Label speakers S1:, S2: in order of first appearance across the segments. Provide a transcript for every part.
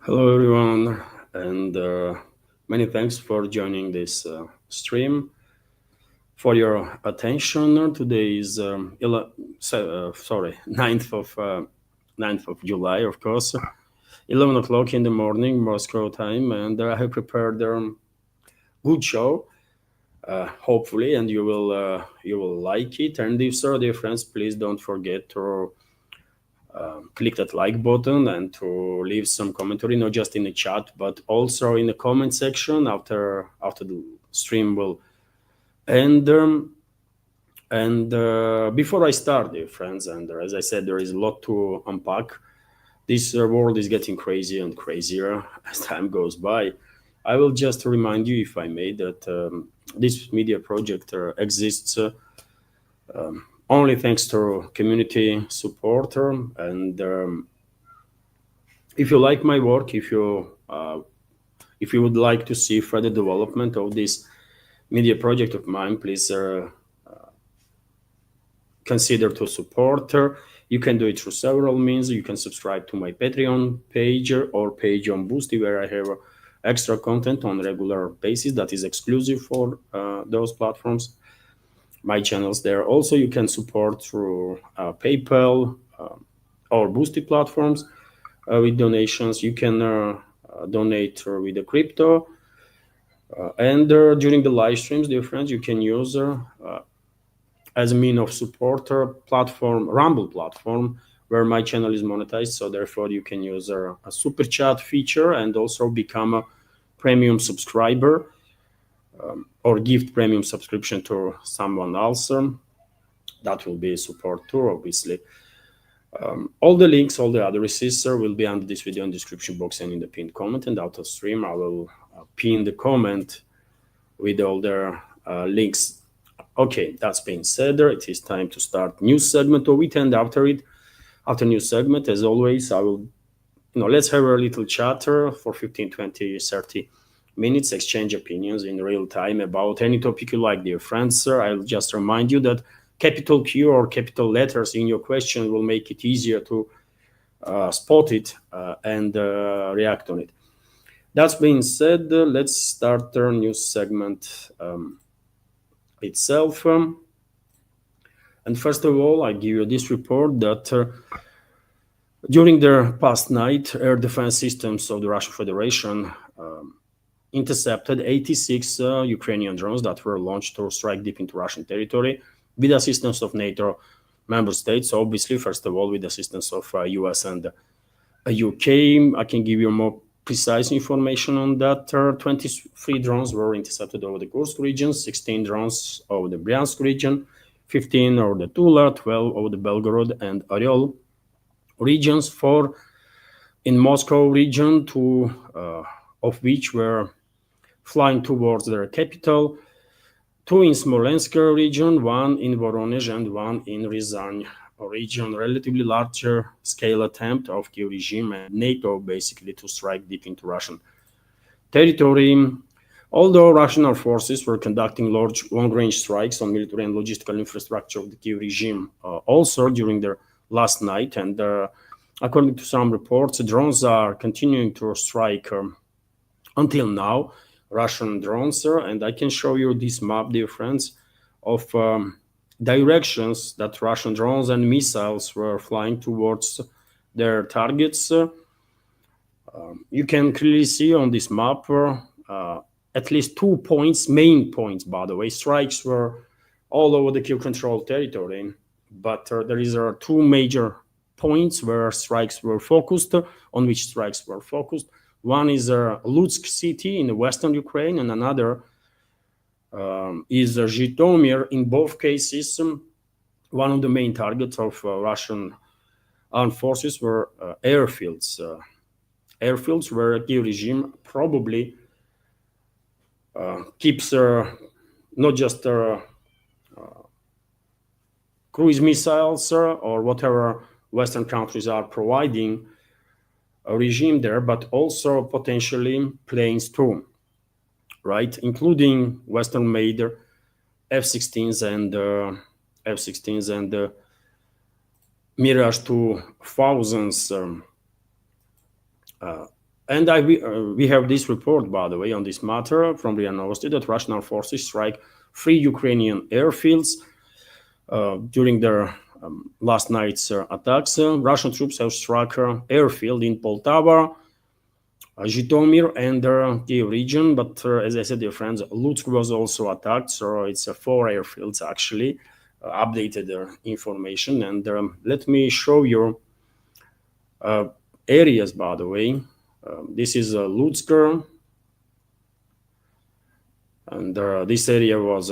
S1: Hello, everyone, and many thanks for joining this stream. For your attention, today is 9th of July, of course, 11 o'clock in the morning, Moscow time, and I have prepared a good show, hopefully, and you will like it. And if so, dear friends, please don't forget to click that like button and to leave some commentary, not just in the chat, but also in the comment section after the stream will end. And before I start, dear friends, and as I said, there is a lot to unpack. This world is getting crazier and crazier as time goes by. I will just remind you, if I may, that this media project exists only thanks to community support. And if you like my work, if you would like to see further development of this media project of mine, please consider to support. You can do it through several means. You can subscribe to my Patreon page or page on Boosty, where I have extra content on regular basis that is exclusive for those platforms, my channels there. Also, you can support through PayPal or Boosty platforms with donations. You can donate with the crypto. And during the live streams, dear friends, you can use as a mean of support platform, Rumble platform, where my channel is monetized. So therefore, you can use a super chat feature and also become a premium subscriber or gift premium subscription to someone else. That will be support too, obviously. All the links, all the addresses will be under this video in the description box and in the pinned comment. And out of stream, I will pin the comment with all the links. Okay, that's being said, it is time to start news segment of it. And after news segment, as always, I will, let's have a little chatter for 15, 20, 30 minutes, exchange opinions in real time about any topic you like, dear friends. I'll just remind you that capital Q or capital letters in your question will make it easier to spot it and react on it. That's being said, let's start our news segment itself. And first of all, I give you this report that during the past night, air defense systems of the Russian Federation intercepted 86 Ukrainian drones that were launched to strike deep into Russian territory with assistance of NATO member states. Obviously, first of all, with assistance of US and UK. I can give you more precise information on that. 23 drones were intercepted over the Kursk region, 16 drones over the Bryansk region, 15 over the Tula, 12 over the Belgorod and Oryol regions, 4 in Moscow region, 2 of which were flying towards their capital, 2 in Smolensk region, 1 in Voronezh and 1 in Ryazan region. Relatively larger scale attempt of Kiev regime and NATO basically to strike deep into Russian territory. Although Russian armed forces were conducting large long-range strikes on military and logistical infrastructure of the Kiev regime also during their last night, and according to some reports, drones are continuing to strike until now, Russian drones, and I can show you this map, dear friends, of directions that Russian drones and missiles were flying towards their targets. You can clearly see on this map at least 2 points, main points, by the way. Strikes were all over the Kiev controlled territory, but there is 2 major points where strikes were focused, on which strikes were focused. One is Lutsk city in the western Ukraine, and another is Zhytomyr. In both cases, one of the main targets of Russian armed forces were airfields. Airfields where the regime probably keeps not just cruise missiles or whatever Western countries are providing a regime there, but also potentially planes too, right? Including Western-made F-16s and Mirage 2000s And we have this report, by the way, on this matter from RIA Novosti that Russian armed forces strike 3 Ukrainian airfields during their last night's attacks. Russian troops have struck airfield in Poltava, Zhytomyr, and Kiev region. But as I said, dear friends, Lutsk was also attacked. So it's 4 airfields actually. Updated information. And let me show you areas, by the way. This is Lutsk, and this area was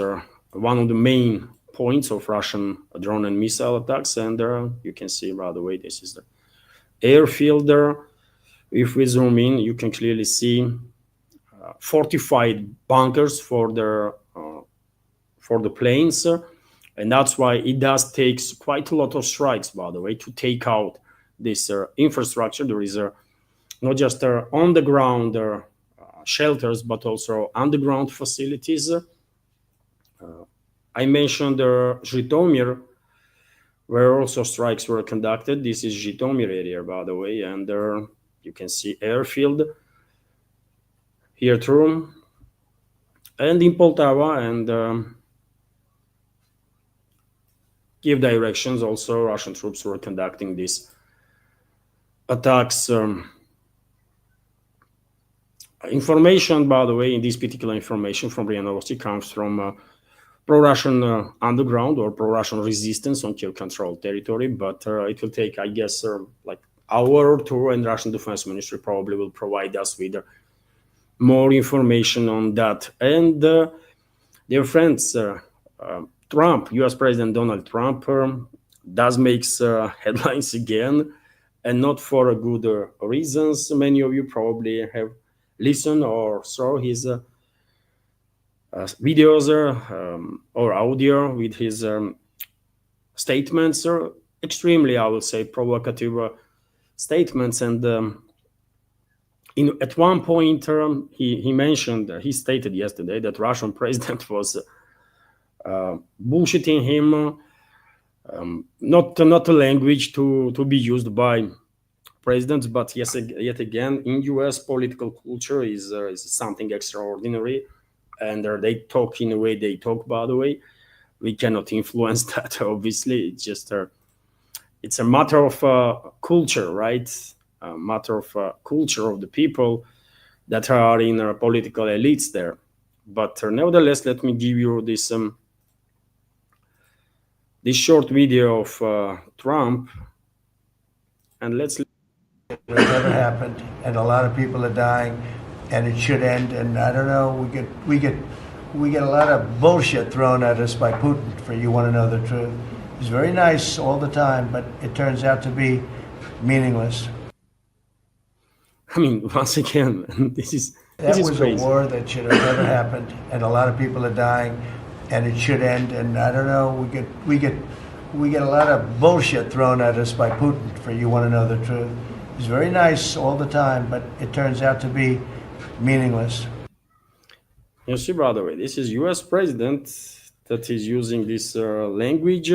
S1: one of the main points of Russian drone and missile attacks. And you can see, by the way, this is the airfield there. If we zoom in, you can clearly see fortified bunkers for the planes, and that's why it does takes quite a lot of strikes, by the way, to take out this infrastructure. There is not just on the ground shelters, but also underground facilities. I mentioned Zhytomyr, where also strikes were conducted. This is Zhytomyr area, by the way, and you can see airfield here through, and in Poltava and Kiev directions also Russian troops were conducting these attacks. Information, by the way, in this particular information from RIA Novosti comes from pro-Russian underground or pro-Russian resistance on Kiev-controlled territory, but it will take, I guess, like hour or two, and Russian Defense Ministry probably will provide us with more information on that. And dear friends, Trump, U.S. President Donald Trump, does makes headlines again, and not for good reasons. Many of you probably have listened or saw his videos or audio with his statements, extremely, I will say, provocative statements. And at one point, he mentioned, he stated yesterday that Russian president was bullshitting him. Not a language to be used by presidents, but yes, yet again, in U.S. political culture is something extraordinary, and they talk in the way they talk. By the way, we cannot influence that. Obviously, it's just it's a matter of culture, right? A matter of culture of the people that are in our political elites there. But nevertheless, let me give you this short video of Trump, and let's.
S2: It never happened, and a lot of people are dying, and it should end. And I don't know, we get a lot of bullshit thrown at us by Putin. For you want to know the truth, he's very nice all the time, but it turns out to be meaningless.
S1: I mean, once again, this is
S2: crazy.
S1: A
S2: war that should have never happened, and a lot of people are dying, and it should end. And I don't know, we get a lot of bullshit thrown at us by Putin. For you want to know the truth, he's very nice all the time, but it turns out to be meaningless.
S1: You see, by the way, this is U.S. president that is using this language,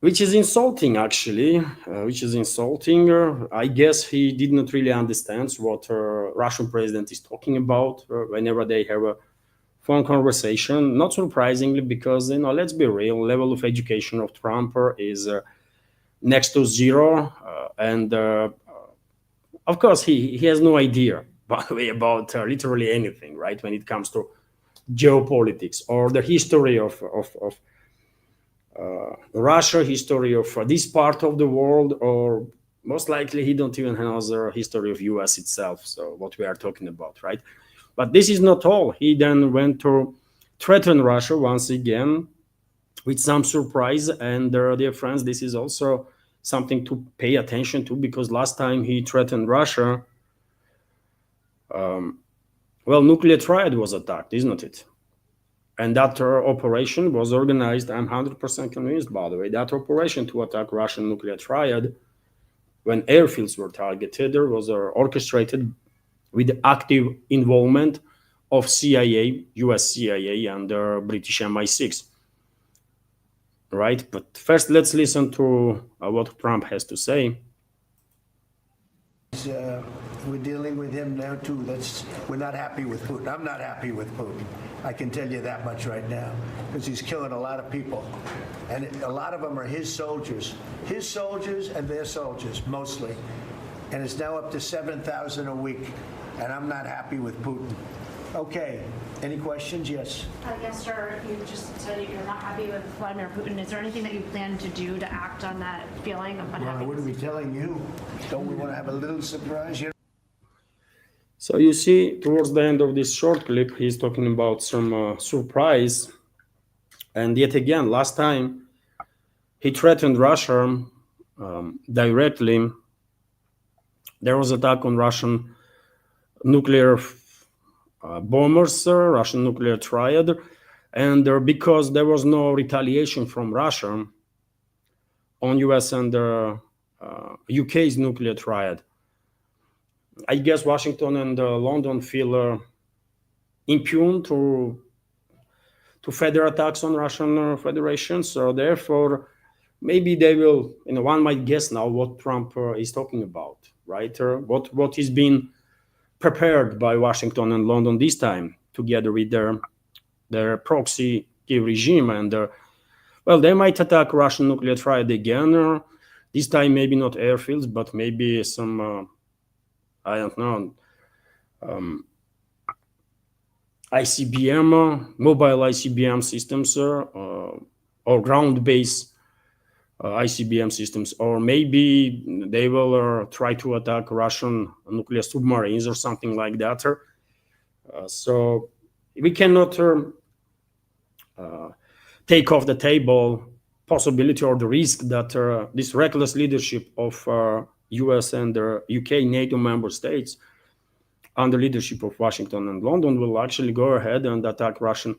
S1: which is insulting, actually, which is insulting. I guess he did not really understand what Russian president is talking about whenever they have a phone conversation. Not surprisingly, because, let's be real, level of education of Trump is next to zero. And of course, he has no idea, by the way, about literally anything, right? When it comes to geopolitics or the history of Russia, history of this part of the world, or most likely he don't even have the history of US itself. So what we are talking about, right? But this is not all. He then went to threaten Russia once again with some surprise. And dear friends, this is also something to pay attention to, because last time he threatened Russia, nuclear triad was attacked, isn't it? And that operation was organized, I'm 100% convinced, by the way, that operation to attack Russian nuclear triad, when airfields were targeted, was orchestrated with the active involvement of CIA, US CIA, and British MI6. Right? But first, let's listen to what Trump has to say.
S2: We're dealing with him now too. We're not happy with Putin. I'm not happy with Putin. I can tell you that much right now, because he's killing a lot of people, and a lot of them are his soldiers and their soldiers mostly, and it's now up to 7,000 a week, and I'm not happy with Putin. Okay, any questions? Yes.
S3: Yes, sir. You just said you're not happy with Vladimir Putin. Is there anything that you plan to do to act on that feeling of
S2: Well, I
S3: unhappiness?
S2: wouldn't be telling you. Don't we want to have a little surprise?
S1: So you see, towards the end of this short clip, he's talking about some surprise. And yet again, last time he threatened Russia directly. There was attack on Russian nuclear bombers, Russian nuclear triad. And because there was no retaliation from Russia on US and UK's nuclear triad, I guess Washington and London feel impune to further attacks on Russian Federation. So therefore, maybe they will, one might guess now what Trump is talking about, right? What is being prepared by Washington and London this time, together with their proxy Kiev regime. And well, they might attack Russian nuclear triad again. This time, maybe not airfields, but maybe some, I don't know, ICBM, mobile ICBM systems, or ground-based ICBM systems, or maybe they will try to attack Russian nuclear submarines or something like that. So we cannot take off the table possibility or the risk that this reckless leadership of US and UK NATO member states under leadership of Washington and London will actually go ahead and attack Russian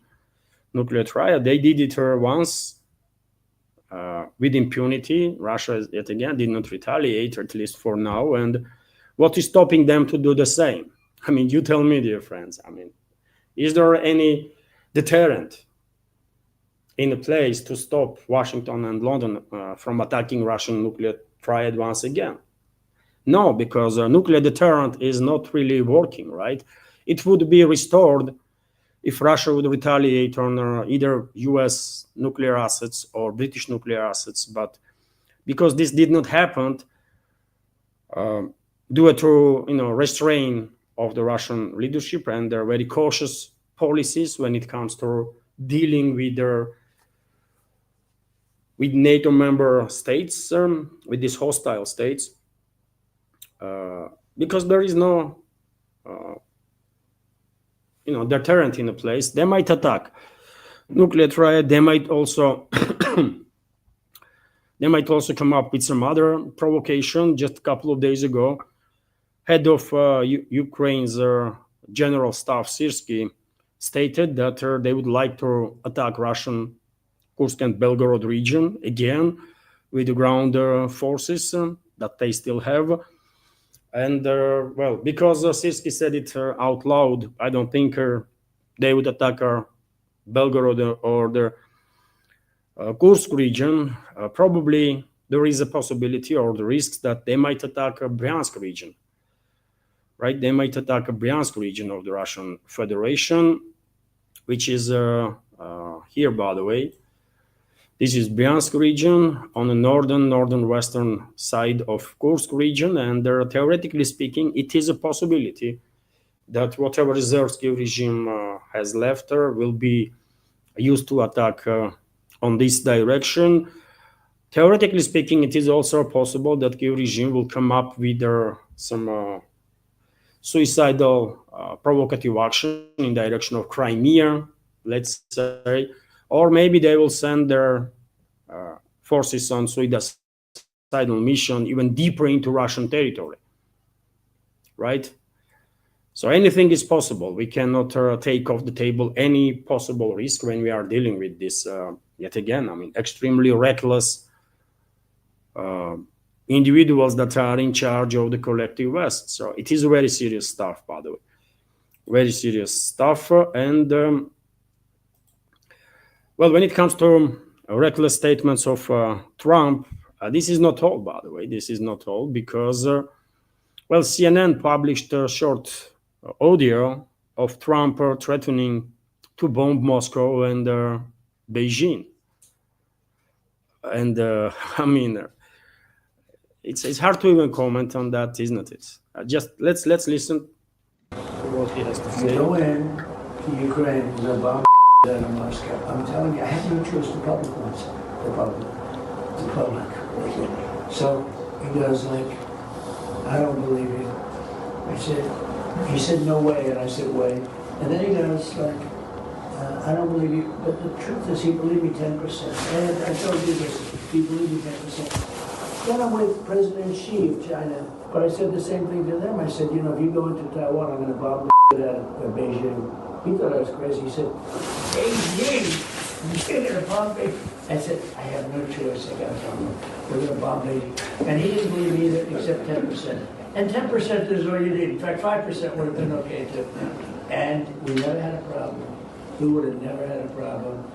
S1: nuclear triad. They did it once with impunity. Russia, yet again, did not retaliate, at least for now. And what is stopping them to do the same? I mean, you tell me, dear friends. I mean, is there any deterrent in a place to stop Washington and London from attacking Russian nuclear triad once again? No, because nuclear deterrent is not really working, right? It would be restored if Russia would retaliate on either US nuclear assets or British nuclear assets. But because this did not happen, due to restraint of the Russian leadership and their very cautious policies when it comes to dealing with NATO member states, with these hostile states, because there is no deterrent in a place, they might attack nuclear triad. They might also come up with some other provocation. Just a couple of days ago, head of Ukraine's General Staff Syrskyi stated that they would like to attack Russian Kursk and Belgorod region again with the ground forces that they still have. And well, because Syrskyi said it out loud, I don't think they would attack Belgorod or the Kursk region. Probably there is a possibility or the risks that they might attack Bryansk region, right? They might attack Bryansk region of the Russian Federation, which is here, by the way. This is Bryansk region on the northern-western side of Kursk region, and theoretically speaking, it is a possibility that whatever reserves Kiev regime has left will be used to attack on this direction. Theoretically speaking, it is also possible that Kiev regime will come up with some suicidal provocative action in direction of Crimea, let's say, or maybe they will send their forces on suicidal mission even deeper into Russian territory, right? So anything is possible. We cannot take off the table any possible risk when we are dealing with this, yet again, I mean, extremely reckless individuals that are in charge of the collective West. So it is very serious stuff, by the way. Very serious stuff. And well, when it comes to reckless statements of Trump, this is not all, by the way. This is not all, because Well, CNN published a short audio of Trump threatening to bomb Moscow and Beijing. And I mean, it's hard to even comment on that, isn't it? Just let's listen to what he has to say.
S2: Go in to Ukraine and go bomb out of Moscow. I'm telling you, I have no choice. The public wants it. The public. So he goes like, I don't believe you. He said, no way, and I said, way. And then he goes like, I don't believe you, but the truth is he believed me 10%. And I told you this, he believed me 10%. Then I'm with President Xi of China, but I said the same thing to them. I said, you know, if you go into Taiwan, I'm going to bomb the out of Beijing. He thought I was crazy. He said, Beijing, you're going to bomb Beijing. I said, I have no choice. I got to bomb them. We're going to bomb Beijing. And he didn't believe either, except 10%. And 10% is all you need. In fact, 5% would have been okay too. And we never had a problem. We would have never had a problem.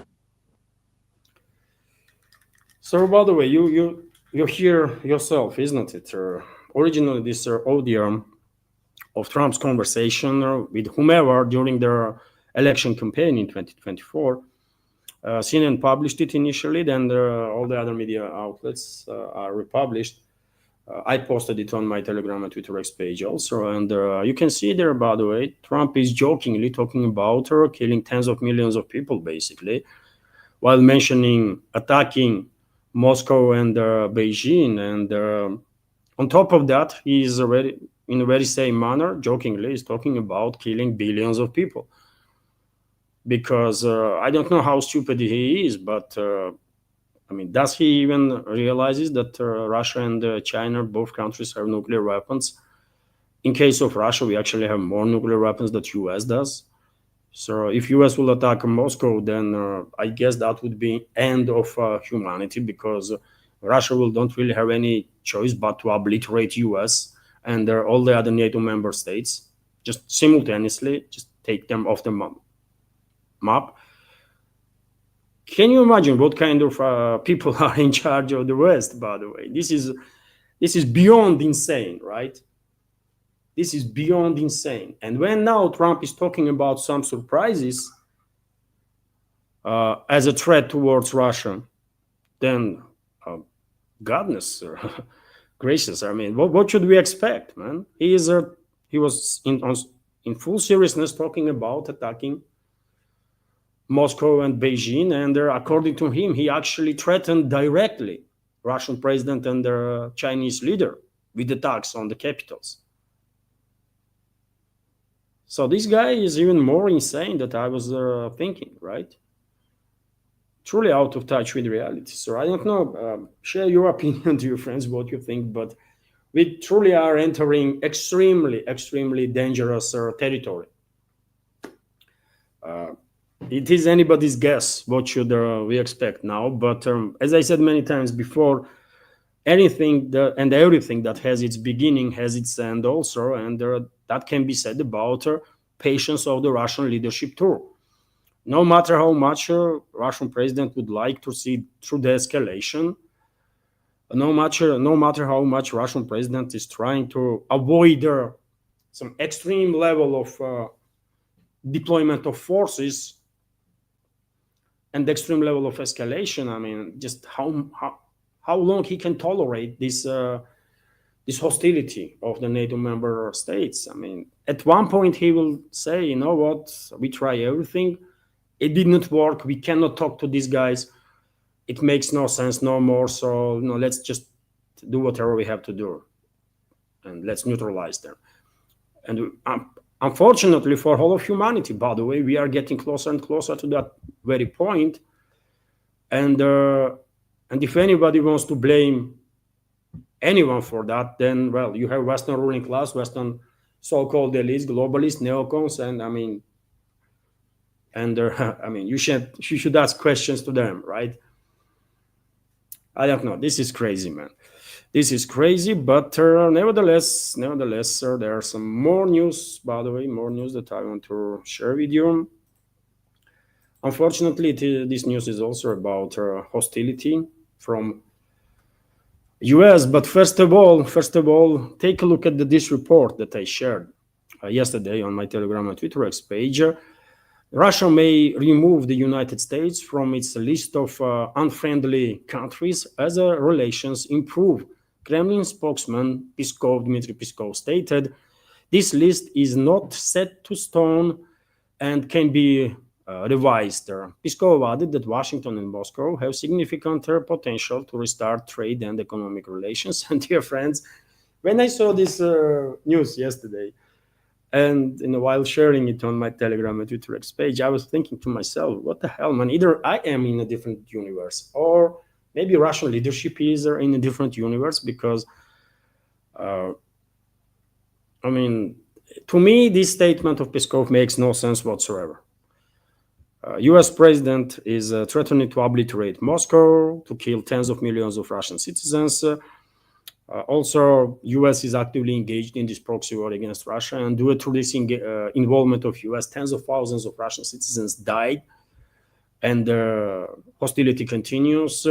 S1: So, by the way, you hear yourself, isn't it? Originally, this audio of Trump's conversation with whomever during their election campaign in 2024, CNN published it initially, then all the other media outlets are republished. I posted it on my Telegram and Twitter X page also, and you can see there, by the way, Trump is jokingly talking about killing tens of millions of people, basically, while mentioning attacking Moscow and Beijing. And on top of that, he is already, in a very same manner, jokingly, is talking about killing billions of people. Because I don't know how stupid he is, but I mean, does he even realizes that Russia and China, both countries, have nuclear weapons? In case of Russia, we actually have more nuclear weapons than US does. So if US will attack Moscow, then I guess that would be end of humanity, because Russia don't really have any choice but to obliterate US and all the other NATO member states, just simultaneously, just take them off the map. Can you imagine what kind of people are in charge of the West, by the way? This is beyond insane, right? This is beyond insane. And when now Trump is talking about some surprises as a threat towards Russia, then goodness gracious, I mean, what should we expect, man? He was in full seriousness talking about attacking Moscow and Beijing, and according to him, he actually threatened directly Russian president and the Chinese leader with attacks on the capitals. So this guy is even more insane than I was thinking, right? Truly out of touch with reality. So I don't know, share your opinion to your friends, what you think, but we truly are entering extremely, extremely dangerous territory. It is anybody's guess what should we expect now, but as I said many times before, anything and everything that has its beginning has its end also, and that can be said about patience of the Russian leadership too. No matter how much Russian president would like to see through the escalation, no matter how much Russian president is trying to avoid some extreme level of deployment of forces and extreme level of escalation, I mean, just how long he can tolerate this hostility of the NATO member states. I mean, at one point he will say, you know what, we try everything, it did not work, we cannot talk to these guys, it makes no sense no more, so let's just do whatever we have to do and let's neutralize them. And unfortunately for all of humanity, by the way, we are getting closer and closer to that very point. And if anybody wants to blame anyone for that, then, well, you have Western ruling class, Western so-called elites, globalists, neocons, and I mean, you should ask questions to them, right? I don't know. This is crazy, man. This is crazy, but nevertheless, there are some more news, by the way, more news that I want to share with you. Unfortunately, this news is also about hostility from US. But first of all, take a look at this report that I shared yesterday on my Telegram and Twitter X page. Russia may remove the United States from its list of unfriendly countries as relations improve. Kremlin spokesman Dmitry Peskov stated, this list is not set to stone and can be revised. Peskov added that Washington and Moscow have significant potential to restart trade and economic relations. And dear friends, when I saw this news yesterday, and while sharing it on my Telegram and Twitter X page, I was thinking to myself, what the hell, man? Either I am in a different universe, or maybe Russian leadership is in a different universe, because, I mean, to me, this statement of Peskov makes no sense whatsoever. US president is threatening to obliterate Moscow, to kill tens of millions of Russian citizens. Also, US is actively engaged in this proxy war against Russia, and due to this involvement of US, tens of thousands of Russian citizens died, and hostility continues.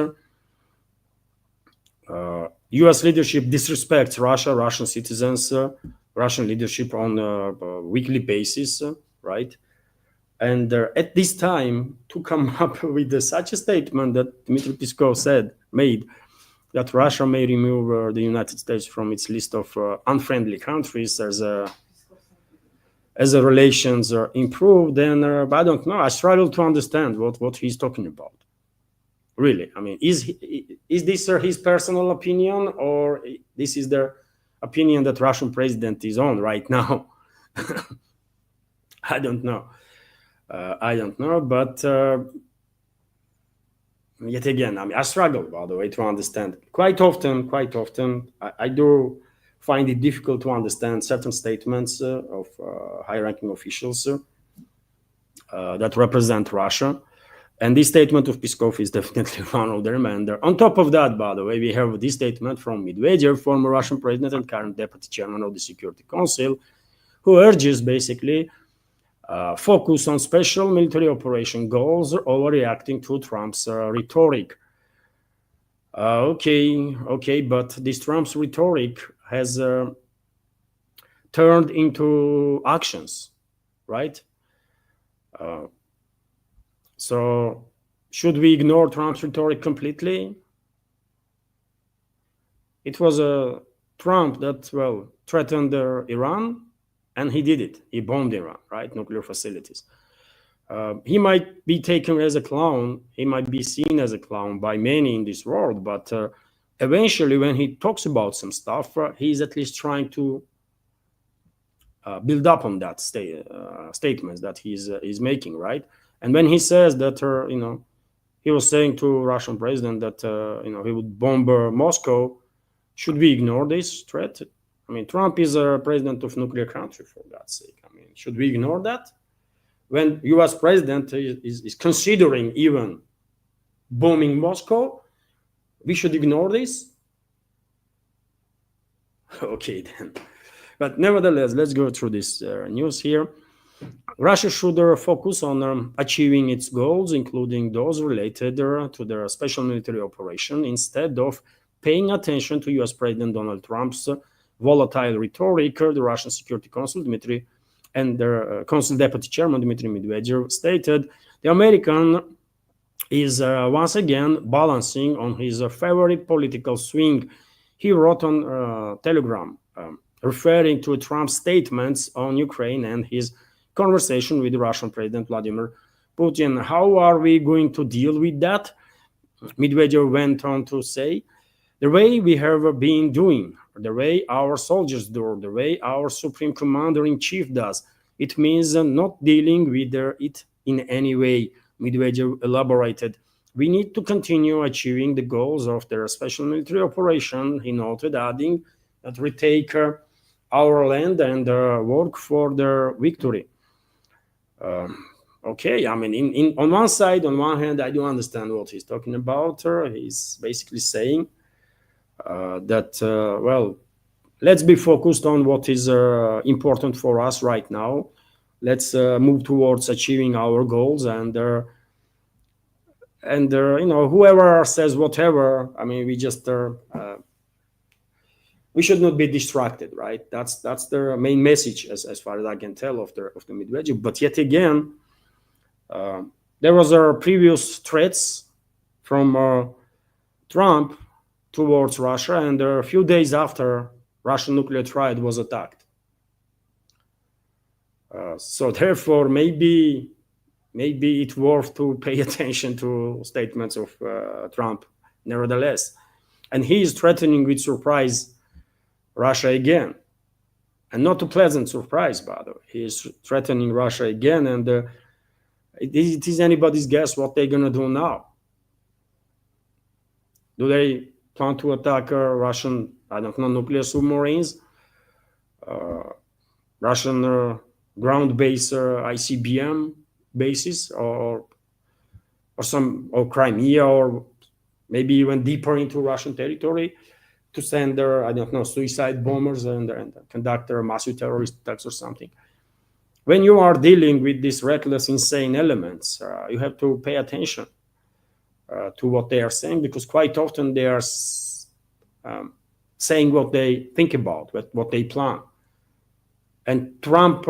S1: US leadership disrespects Russia, Russian citizens, Russian leadership on a weekly basis, right? And at this time, to come up with such a statement that Dmitry Peskov made, that Russia may remove the United States from its list of unfriendly countries as the relations are improved, then I don't know. I struggle to understand what he's talking about. Really, I mean, is this his personal opinion, or this is the opinion that Russian president is on right now? I don't know. But yet again, I mean, I struggle, by the way, to understand. Quite often, I do find it difficult to understand certain statements of high-ranking officials that represent Russia. And this statement of Peskov is definitely one of them. And on top of that, by the way, we have this statement from Medvedev, former Russian president and current deputy chairman of the Security Council, who urges basically focus on special military operation goals, overreacting to Trump's rhetoric. Okay, but this Trump's rhetoric has turned into actions, right? So should we ignore Trump's rhetoric completely? It was Trump that, threatened Iran, and he did it. He bombed Iran, right? Nuclear facilities. He might be taken as a clown. He might be seen as a clown by many in this world, but eventually when he talks about some stuff, he's at least trying to build up on that statements that he's making, right? And when he says that, he was saying to Russian president that, he would bomb Moscow, should we ignore this threat? I mean, Trump is a president of nuclear country, for God's sake. I mean, should we ignore that? When US president is considering even bombing Moscow, we should ignore this? Okay, then. But nevertheless, let's go through this news here. Russia should focus on achieving its goals, including those related to their special military operation, instead of paying attention to US President Donald Trump's volatile rhetoric. The Russian Security Council, Dmitry, and their Council Deputy Chairman, Dmitry Medvedev, stated the American is once again balancing on his favorite political swing. He wrote on Telegram, referring to Trump's statements on Ukraine and his conversation with the Russian President Vladimir Putin. How are we going to deal with that? Medvedev went on to say, the way we have been doing, the way our soldiers do, the way our Supreme Commander-in-Chief does, it means not dealing with it in any way. Medvedev elaborated, we need to continue achieving the goals of their special military operation, he noted, adding that retake our land and work for their victory. Okay, I mean, on one side, on one hand, I do understand what he's talking about. He's basically saying that, let's be focused on what is important for us right now. Let's move towards achieving our goals, and whoever says whatever, I mean, we just we should not be distracted, right? That's the main message as far as I can tell of the Medvedev. But yet again, there was previous threats from Trump towards Russia, and a few days after, Russian nuclear triad was attacked. So therefore, maybe it's worth to pay attention to statements of Trump, nevertheless. And he is threatening with surprise Russia again. And not a pleasant surprise, by the way. He is threatening Russia again, and it is anybody's guess what they're going to do now. Do they plan to attack Russian, I don't know, nuclear submarines, Russian ground-based ICBM bases, or Crimea, or maybe even deeper into Russian territory, to send their, I don't know, suicide bombers and conduct their massive terrorist attacks or something? When you are dealing with these reckless, insane elements, you have to pay attention to what they are saying, because quite often they are saying what they think about, what they plan. And Trump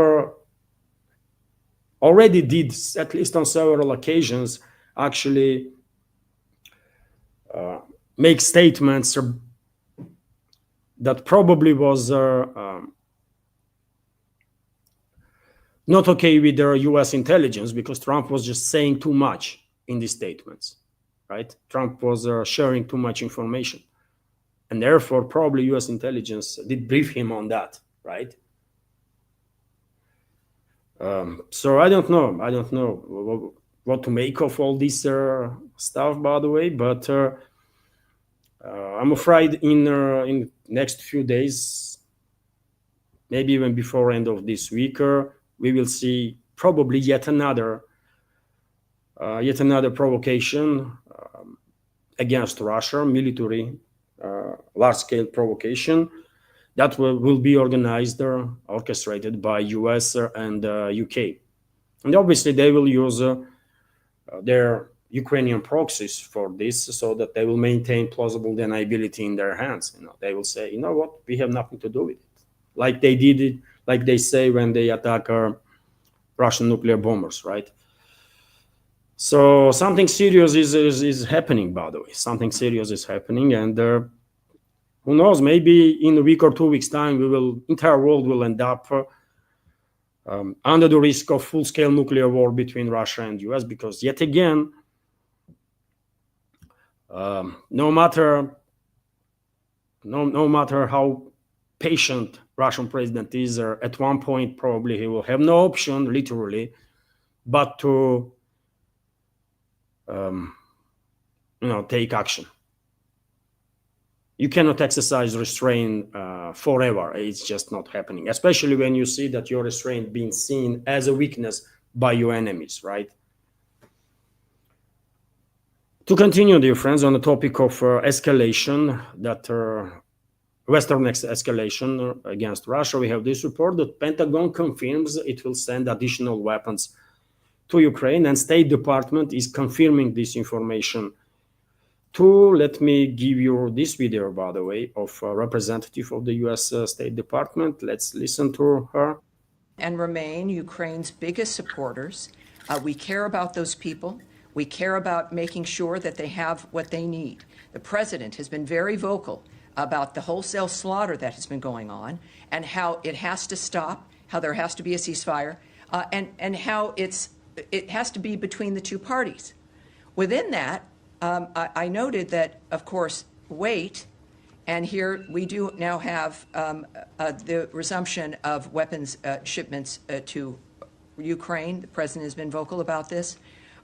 S1: already did, at least on several occasions, actually make statements that probably was not okay with the US intelligence, because Trump was just saying too much in these statements, right? Trump was sharing too much information. And therefore, probably US intelligence did brief him on that, right? So I don't know what to make of all this stuff, by the way, but I'm afraid in next few days, maybe even before end of this week, we will see probably yet another provocation against Russia, military, large-scale provocation that will be organized or orchestrated by US and UK. And obviously they will use their Ukrainian proxies for this, so that they will maintain plausible deniability in their hands. They will say, you know what, we have nothing to do with it. Like they did it, like they say when they attack Russian nuclear bombers, right? So something serious is happening, by the way. Something serious is happening, and who knows, maybe in a week or 2 weeks' time, entire world will end up under the risk of full-scale nuclear war between Russia and US, because yet again, no matter how patient Russian president is, at one point probably he will have no option, literally, but to take action. You cannot exercise restraint forever. It's just not happening, especially when you see that your restraint being seen as a weakness by your enemies, right? To continue, dear friends, on the topic of escalation, that Western escalation against Russia, we have this report that Pentagon confirms it will send additional weapons to Ukraine, and State Department is confirming this information too. Let me give you this video, by the way, of a representative of the US State Department. Let's listen to her.
S4: And remain Ukraine's biggest supporters. We care about those people. We care about making sure that they have what they need. The president has been very vocal about the wholesale slaughter that has been going on, and how it has to stop, how there has to be a ceasefire, and how it has to be between the two parties. Within that, I noted that, of course, wait, and here we do now have the resumption of weapons shipments to Ukraine. The president has been vocal about this.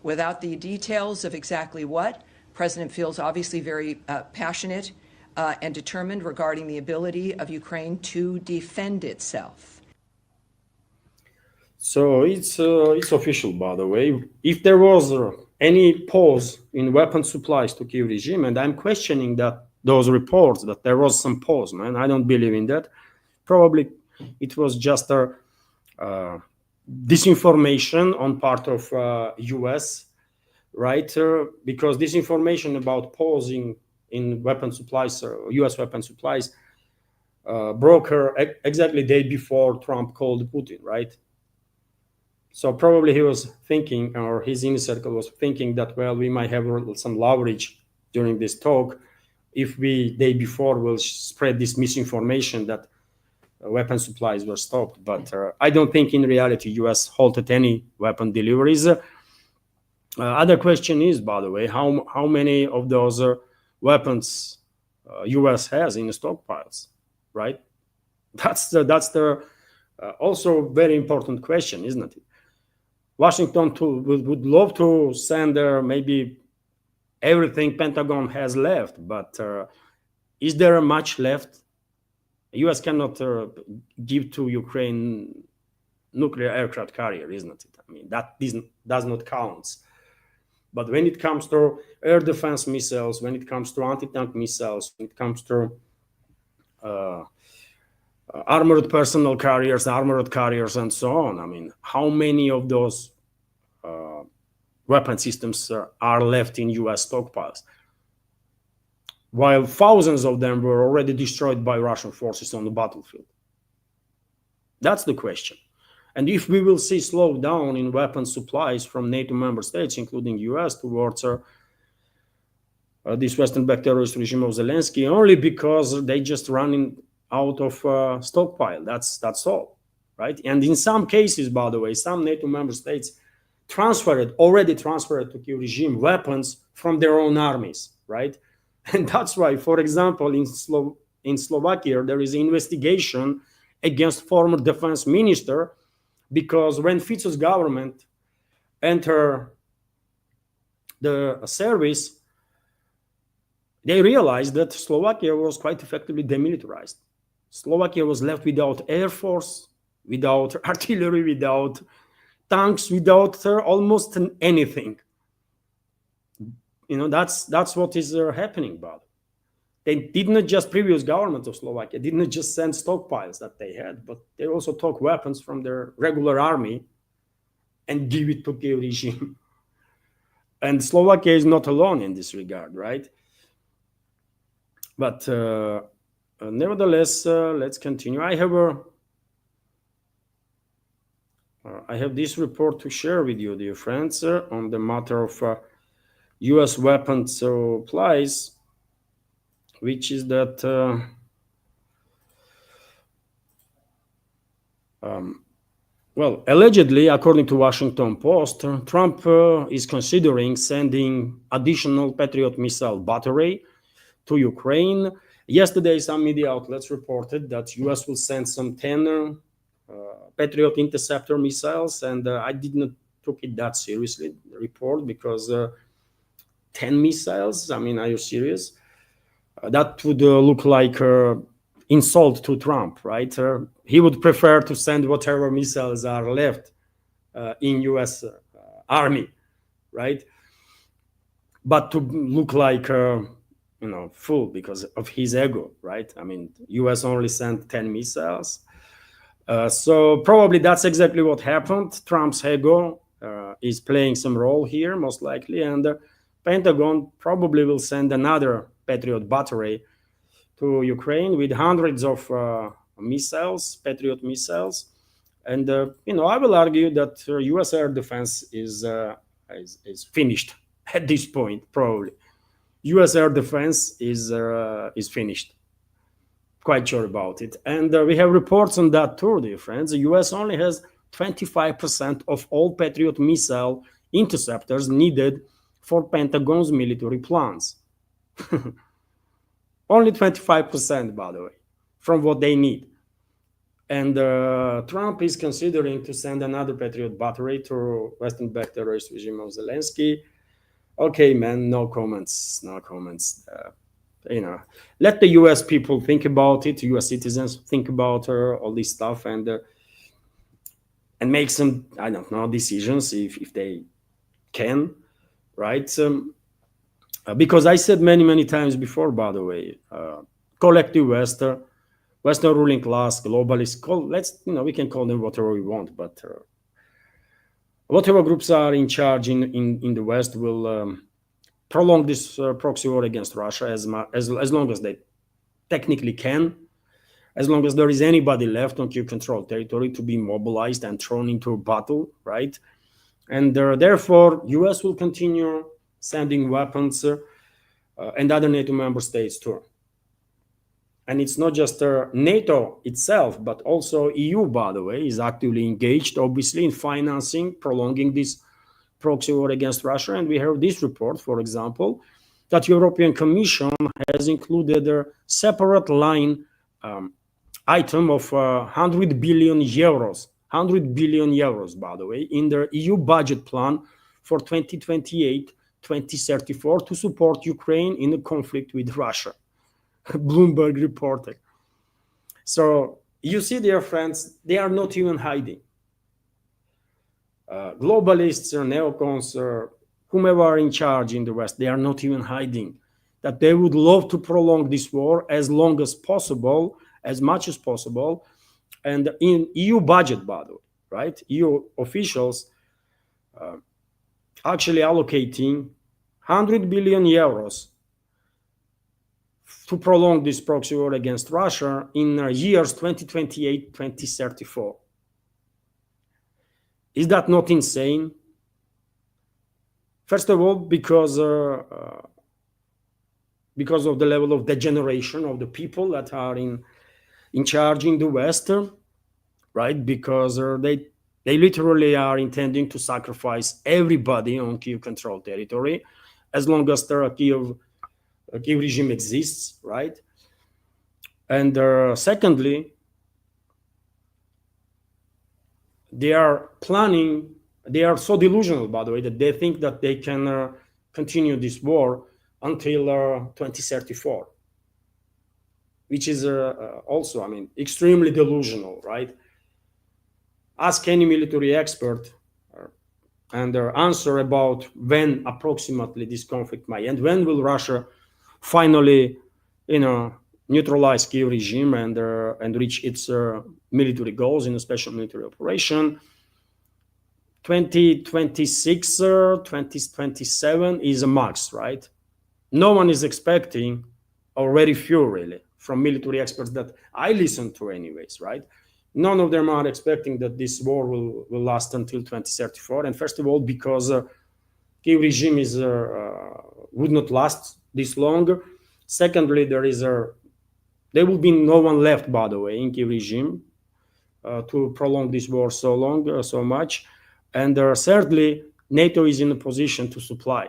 S4: Without the details of exactly what, the president feels obviously very passionate and determined regarding the ability of Ukraine to defend itself.
S1: So it's official, by the way. If there was any pause in weapon supplies to Kyiv regime, and I'm questioning those reports that there was some pause, man. I don't believe in that. Probably it was just a disinformation on part of US, right? Because disinformation about pausing in weapon supplies, US weapon supplies, broker exactly the day before Trump called Putin, right? So probably he was thinking, or his inner circle was thinking that, well, we might have some leverage during this talk if we day before will spread this misinformation that weapon supplies were stopped. But I don't think in reality U.S. halted any weapon deliveries. Other question is, by the way, how many of those weapons U.S. has in the stockpiles, right? That's the also very important question, isn't it? Washington would love to send maybe everything Pentagon has left, but is there much left? U.S. cannot give to Ukraine nuclear aircraft carrier, isn't it? I mean, that does not count. But when it comes to air defense missiles, when it comes to anti-tank missiles, when it comes to armored personnel carriers, armored carriers, and so on, I mean, how many of those weapon systems are left in U.S. stockpiles? While thousands of them were already destroyed by Russian forces on the battlefield. That's the question. And if we will see slowdown in weapon supplies from NATO member states, including US, towards this Western-backed terrorist regime of Zelensky, only because they just running out of stockpile. That's all, right? And in some cases, by the way, some NATO member states already transferred to Kiev regime weapons from their own armies, right? And that's why, for example, in Slovakia, there is an investigation against former defense minister, because when Fico's government entered the service, they realized that Slovakia was quite effectively demilitarized. Slovakia was left without air force, without artillery, without tanks, without almost anything. You know, that's what is happening. But they did not just, previous government of Slovakia did not just send stockpiles that they had, but they also took weapons from their regular army and give it to Kiev regime. And Slovakia is not alone in this regard, right? But nevertheless, let's continue. I have this report to share with you, dear friends, on the matter of U.S. weapon supplies, which is that well, allegedly, according to Washington Post, Trump is considering sending additional Patriot missile battery to Ukraine. Yesterday, some media outlets reported that U.S. will send some 10 Patriot interceptor missiles, and I did not took it that seriously, the report, because 10 missiles, I mean, are you serious? That would look like insult to Trump, right? He would prefer to send whatever missiles are left in U.S. Army, right? But to look like, fool because of his ego, right? I mean, U.S. only sent 10 missiles. So probably that's exactly what happened. Trump's ego is playing some role here, most likely, and the Pentagon probably will send another Patriot battery to Ukraine with hundreds of missiles, Patriot missiles. And, I will argue that U.S. air defense is finished at this point, probably. U.S. air defense is finished. Quite sure about it. And we have reports on that too, dear friends. The U.S. only has 25% of all Patriot missile interceptors needed for Pentagon's military plans. Only 25%, by the way, from what they need. And Trump is considering to send another Patriot battery to Western-backed terrorist regime of Zelensky. Okay, man, no comments. Let the U.S. people think about it, U.S. citizens think about all this stuff, and make some, I don't know, decisions if they can, right? Because I said many times before, by the way, collective Western ruling class, globalists, we can call them whatever we want, but whatever groups are in charge in the West will prolong this proxy war against Russia as long as they technically can. as long as there is anybody left on Kiev-controlled territory to be mobilized and thrown into a battle, right? And therefore, US will continue sending weapons and other NATO member states too. And it's not just NATO itself, but also EU, by the way, is actively engaged, obviously, in financing, prolonging this proxy war against Russia. And we have this report, for example, that European Commission has included a separate line item of 100 billion euros, 100 billion euros, by the way, in the EU budget plan for 2028-2034 to support Ukraine in the conflict with Russia. Bloomberg reported. So you see, dear friends, they are not even hiding. Globalists or neocons or whomever are in charge in the West, they are not even hiding that they would love to prolong this war as long as possible, as much as possible. And in EU budget, by the way, right? EU officials actually allocating 100 billion euros to prolong this proxy war against Russia in years 2028-2034. Is that not insane? First of all, because of the level of degeneration of the people that are in charge in the West, right? Because they literally are intending to sacrifice everybody on Kiev-controlled territory as long as the Kiev regime exists, right? And secondly, they are planning, they are so delusional, by the way, that they think that they can continue this war until 2034, which is also, I mean, extremely delusional, right? Ask any military expert and their answer about when approximately this conflict might end, when will Russia finally, neutralize Kiev regime and reach its military goals in a special military operation. 2026, 2027 is a max, right? No one is expecting, or very few really, from military experts that I listen to anyways, right? None of them are expecting that this war will last until 2034. And first of all, because Kiev regime would not last this long. Secondly, there will be no one left, by the way, in Kiev regime to prolong this war so long, so much. And thirdly, NATO is in a position to supply.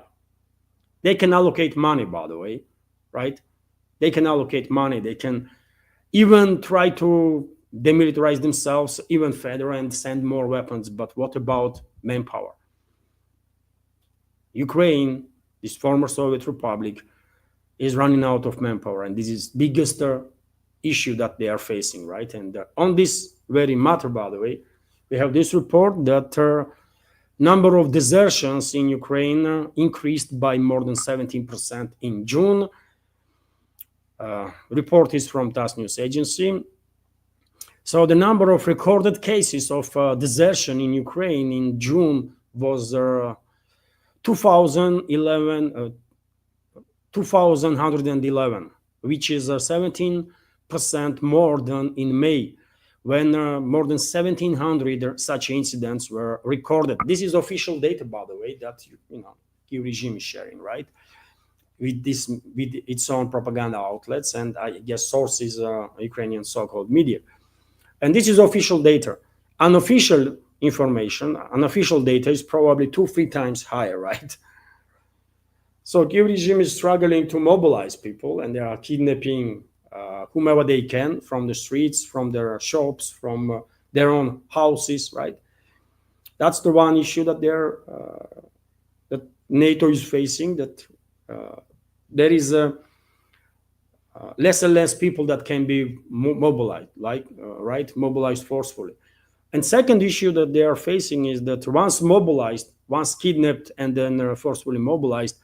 S1: They can allocate money, by the way, right? They can allocate money. They can even try to demilitarize themselves even further and send more weapons. But what about manpower? Ukraine, this former Soviet republic, is running out of manpower, and this is biggest issue that they are facing, right? And on this very matter, by the way, we have this report that number of desertions in Ukraine increased by more than 17% in June. Report is from TASS News Agency. So the number of recorded cases of desertion in Ukraine in June was 2,111, which is 17% more than in May, when more than 1,700 such incidents were recorded. This is official data, by the way, that Kiev regime is sharing, right? With its own propaganda outlets and I guess sources, Ukrainian so-called media. And this is official data. Unofficial information, unofficial data is probably 2-3 times higher, right? So Kiev regime is struggling to mobilize people, and they are kidnapping whomever they can from the streets, from their shops, from their own houses, right? That's the one issue that that NATO is facing, that there is less and less people that can be mobilized, right? Mobilized forcefully. And second issue that they are facing is that once mobilized, once kidnapped and then forcefully mobilized,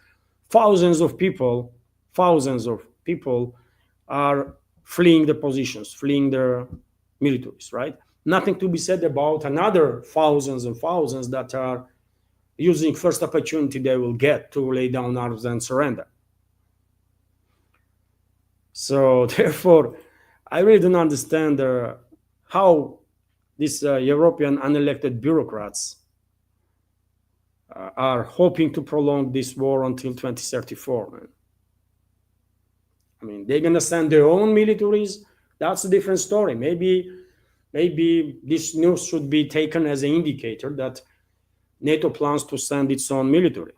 S1: thousands of people are fleeing the positions, fleeing their militaries, right? Nothing to be said about another thousands and thousands that are using first opportunity they will get to lay down arms and surrender. So therefore, I really don't understand how these European unelected bureaucrats are hoping to prolong this war until 2034, man. I mean, they're gonna send their own militaries. That's a different story. Maybe this news should be taken as an indicator that NATO plans to send its own military.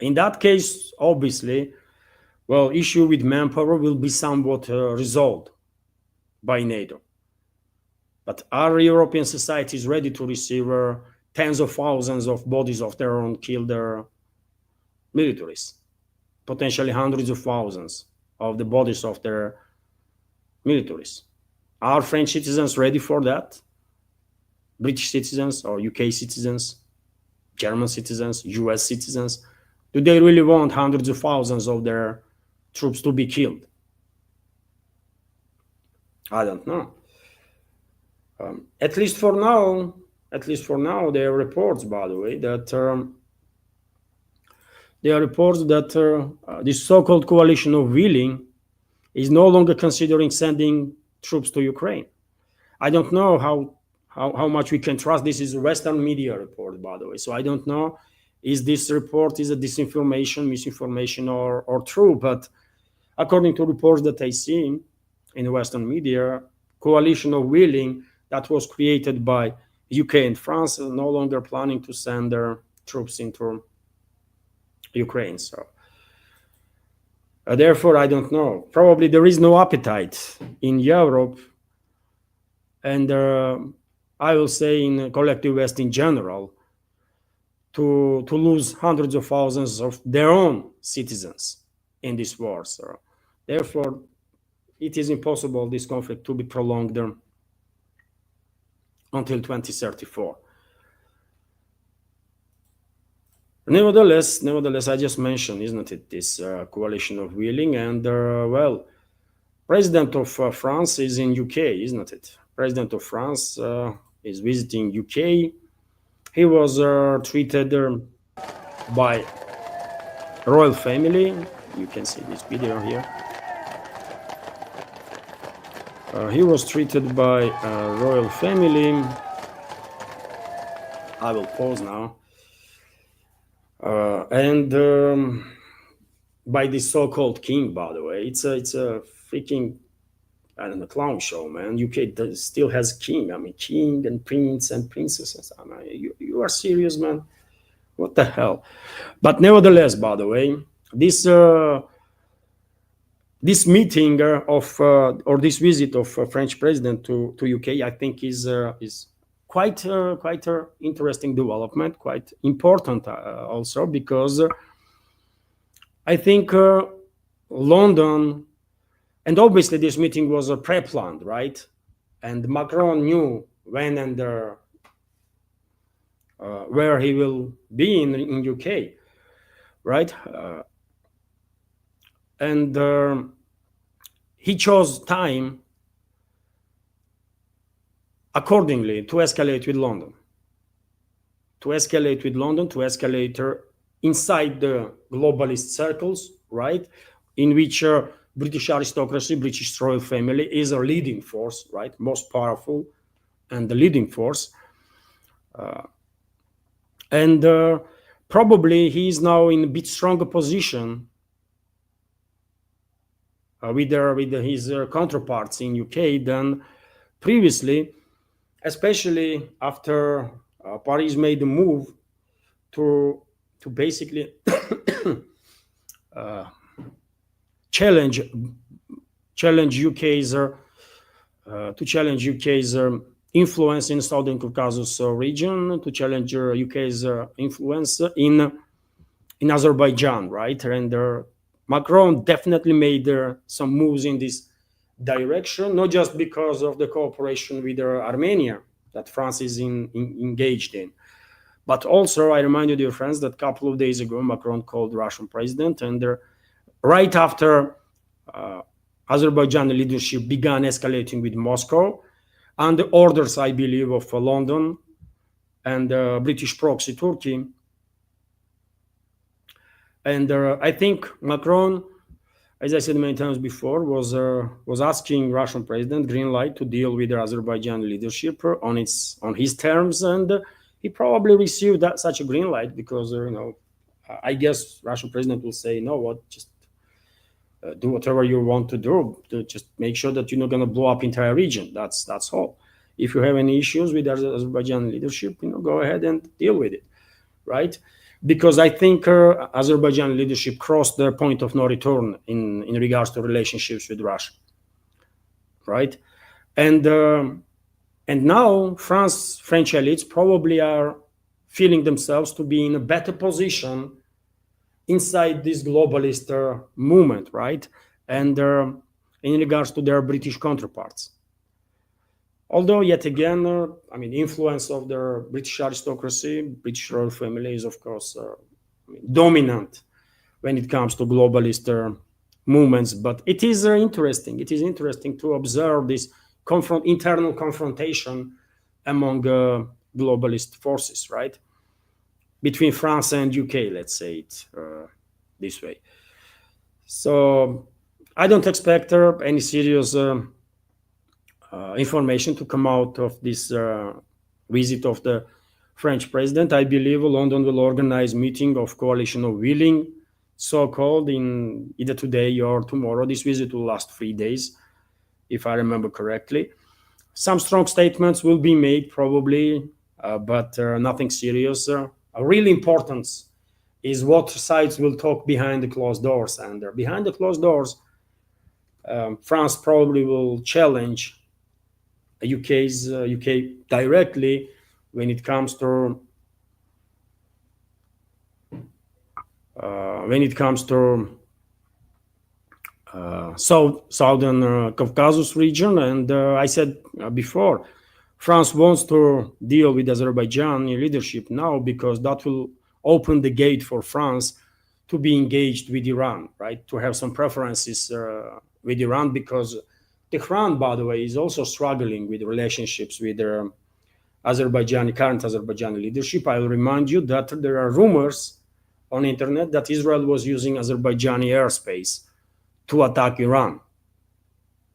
S1: In that case, obviously, well, issue with manpower will be somewhat resolved by NATO. But are European societies ready to receive tens of thousands of bodies of their own killed militaries? Potentially hundreds of thousands of the bodies of their militaries. Are French citizens ready for that? British citizens or UK citizens, German citizens, US citizens? Do they really want hundreds of thousands of their troops to be killed? I don't know. At least for now, there are reports, by the way, that this so-called coalition of willing is no longer considering sending troops to Ukraine. I don't know how much we can trust. This is a Western media report, by the way. So I don't know, is this report is a disinformation, misinformation, or true? But according to reports that I see in the Western media, coalition of willing that was created by UK and France is no longer planning to send their troops into Ukraine. So therefore, I don't know. Probably there is no appetite in Europe, and I will say in collective West in general, to lose hundreds of thousands of their own citizens in this war. So therefore, it is impossible this conflict to be prolonged until 2034. Nevertheless, I just mentioned, isn't it, this coalition of willing, and well, President of France is in UK, isn't it? President of France is visiting UK. He was treated by royal family. You can see this video here. He was treated by royal family. I will pause now. And by this so-called king, by the way, it's a freaking, I don't know, clown show, man. UK still has king. I mean, king and prince and princesses. I mean, you are serious, man? What the hell? But nevertheless, by the way, this meeting or this visit of French president to UK, I think is quite an interesting development, quite important also, because I think London, and obviously this meeting was pre-planned, right? And Macron knew when and where he will be in UK, right? And he chose time accordingly to escalate with London. To escalate inside the globalist circles, right? In which British aristocracy, British royal family is a leading force, right? Most powerful and the leading force. And probably he is now in a bit stronger position with his counterparts in UK than previously, especially after Paris made the move to basically challenge UK's influence in Southern Caucasus region, to challenge UK's influence in Azerbaijan, right? And Macron definitely made some moves in this direction, not just because of the cooperation with Armenia that France is engaged in, but also I remind you, dear friends, that a couple of days ago Macron called the Russian president, and right after Azerbaijan leadership began escalating with Moscow, and the orders, I believe, of London and British proxy Turkey. And I think Macron as I said many times before, was asking Russian president green light to deal with the Azerbaijan leadership on his terms, and he probably received such a green light because I guess Russian president will say, no, what, just do whatever you want to do, to just make sure that you're not going to blow up entire region. That's all. If you have any issues with the Azerbaijan leadership, go ahead and deal with it, right? Because I think Azerbaijan leadership crossed the point of no return in regards to relationships with Russia, right? And now French elites probably are feeling themselves to be in a better position inside this globalist movement, right? And in regards to their British counterparts. Although, yet again, influence of the British aristocracy, British royal family is, of course, dominant when it comes to globalist movements. But it is interesting. It is interesting to observe this internal confrontation among globalist forces, right? Between France and UK, let's say it this way. So I don't expect any serious information to come out of this visit of the French president. I believe London will organize meeting of coalition of willing, so-called, in either today or tomorrow. This visit will last 3 days, if I remember correctly. Some strong statements will be made probably, but nothing serious. Real importance is what sides will talk behind the closed doors. And behind the closed doors, France probably will challenge UK directly when it comes to southern Caucasus region. And I said before, France wants to deal with Azerbaijani leadership now because that will open the gate for France to be engaged with Iran, right? To have some preferences with Iran, because Tehran, by the way, is also struggling with relationships with their current Azerbaijani leadership. I will remind you that there are rumors on the internet that Israel was using Azerbaijani airspace to attack Iran,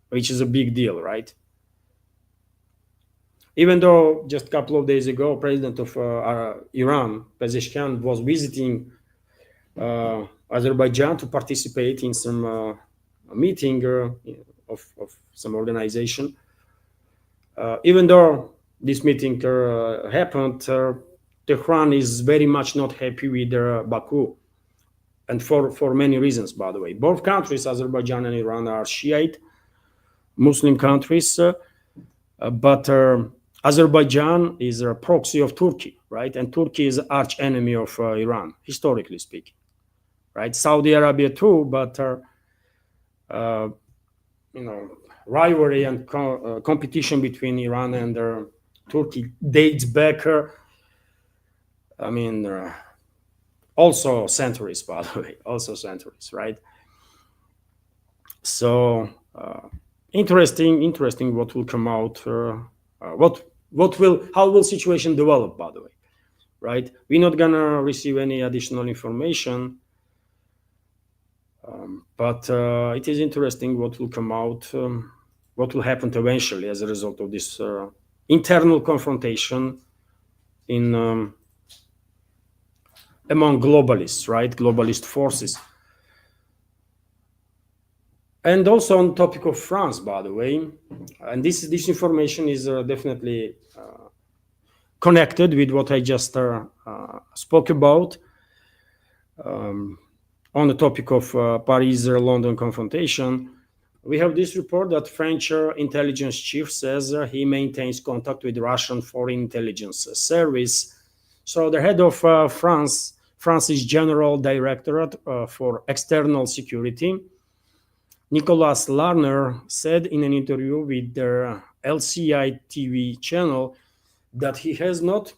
S1: which is a big deal, right? Even though just a couple of days ago, President of Iran, Pezeshkian, was visiting Azerbaijan to participate in some meeting of some organization. Even though this meeting happened, Tehran is very much not happy with Baku, and for many reasons, by the way. Both countries, Azerbaijan and Iran, are Shiite Muslim countries, but Azerbaijan is a proxy of Turkey, right? And Turkey is arch enemy of Iran, historically speaking, right? Saudi Arabia too, but rivalry and competition between Iran and Turkey dates back, also centuries, by the way, also centuries, right? So interesting what will come out, how will situation develop, by the way, right? We're not gonna receive any additional information, but it is interesting what will come out, what will happen eventually as a result of this internal confrontation among globalists, right? Globalist forces. And also on the topic of France, by the way, and this information is definitely connected with what I just spoke about on the topic of Paris-London confrontation. We have this report that French intelligence chief says he maintains contact with Russian Foreign Intelligence Service. So the head of France's General Directorate for External Security, Nicolas Larner, said in an interview with their LCI TV channel that he has not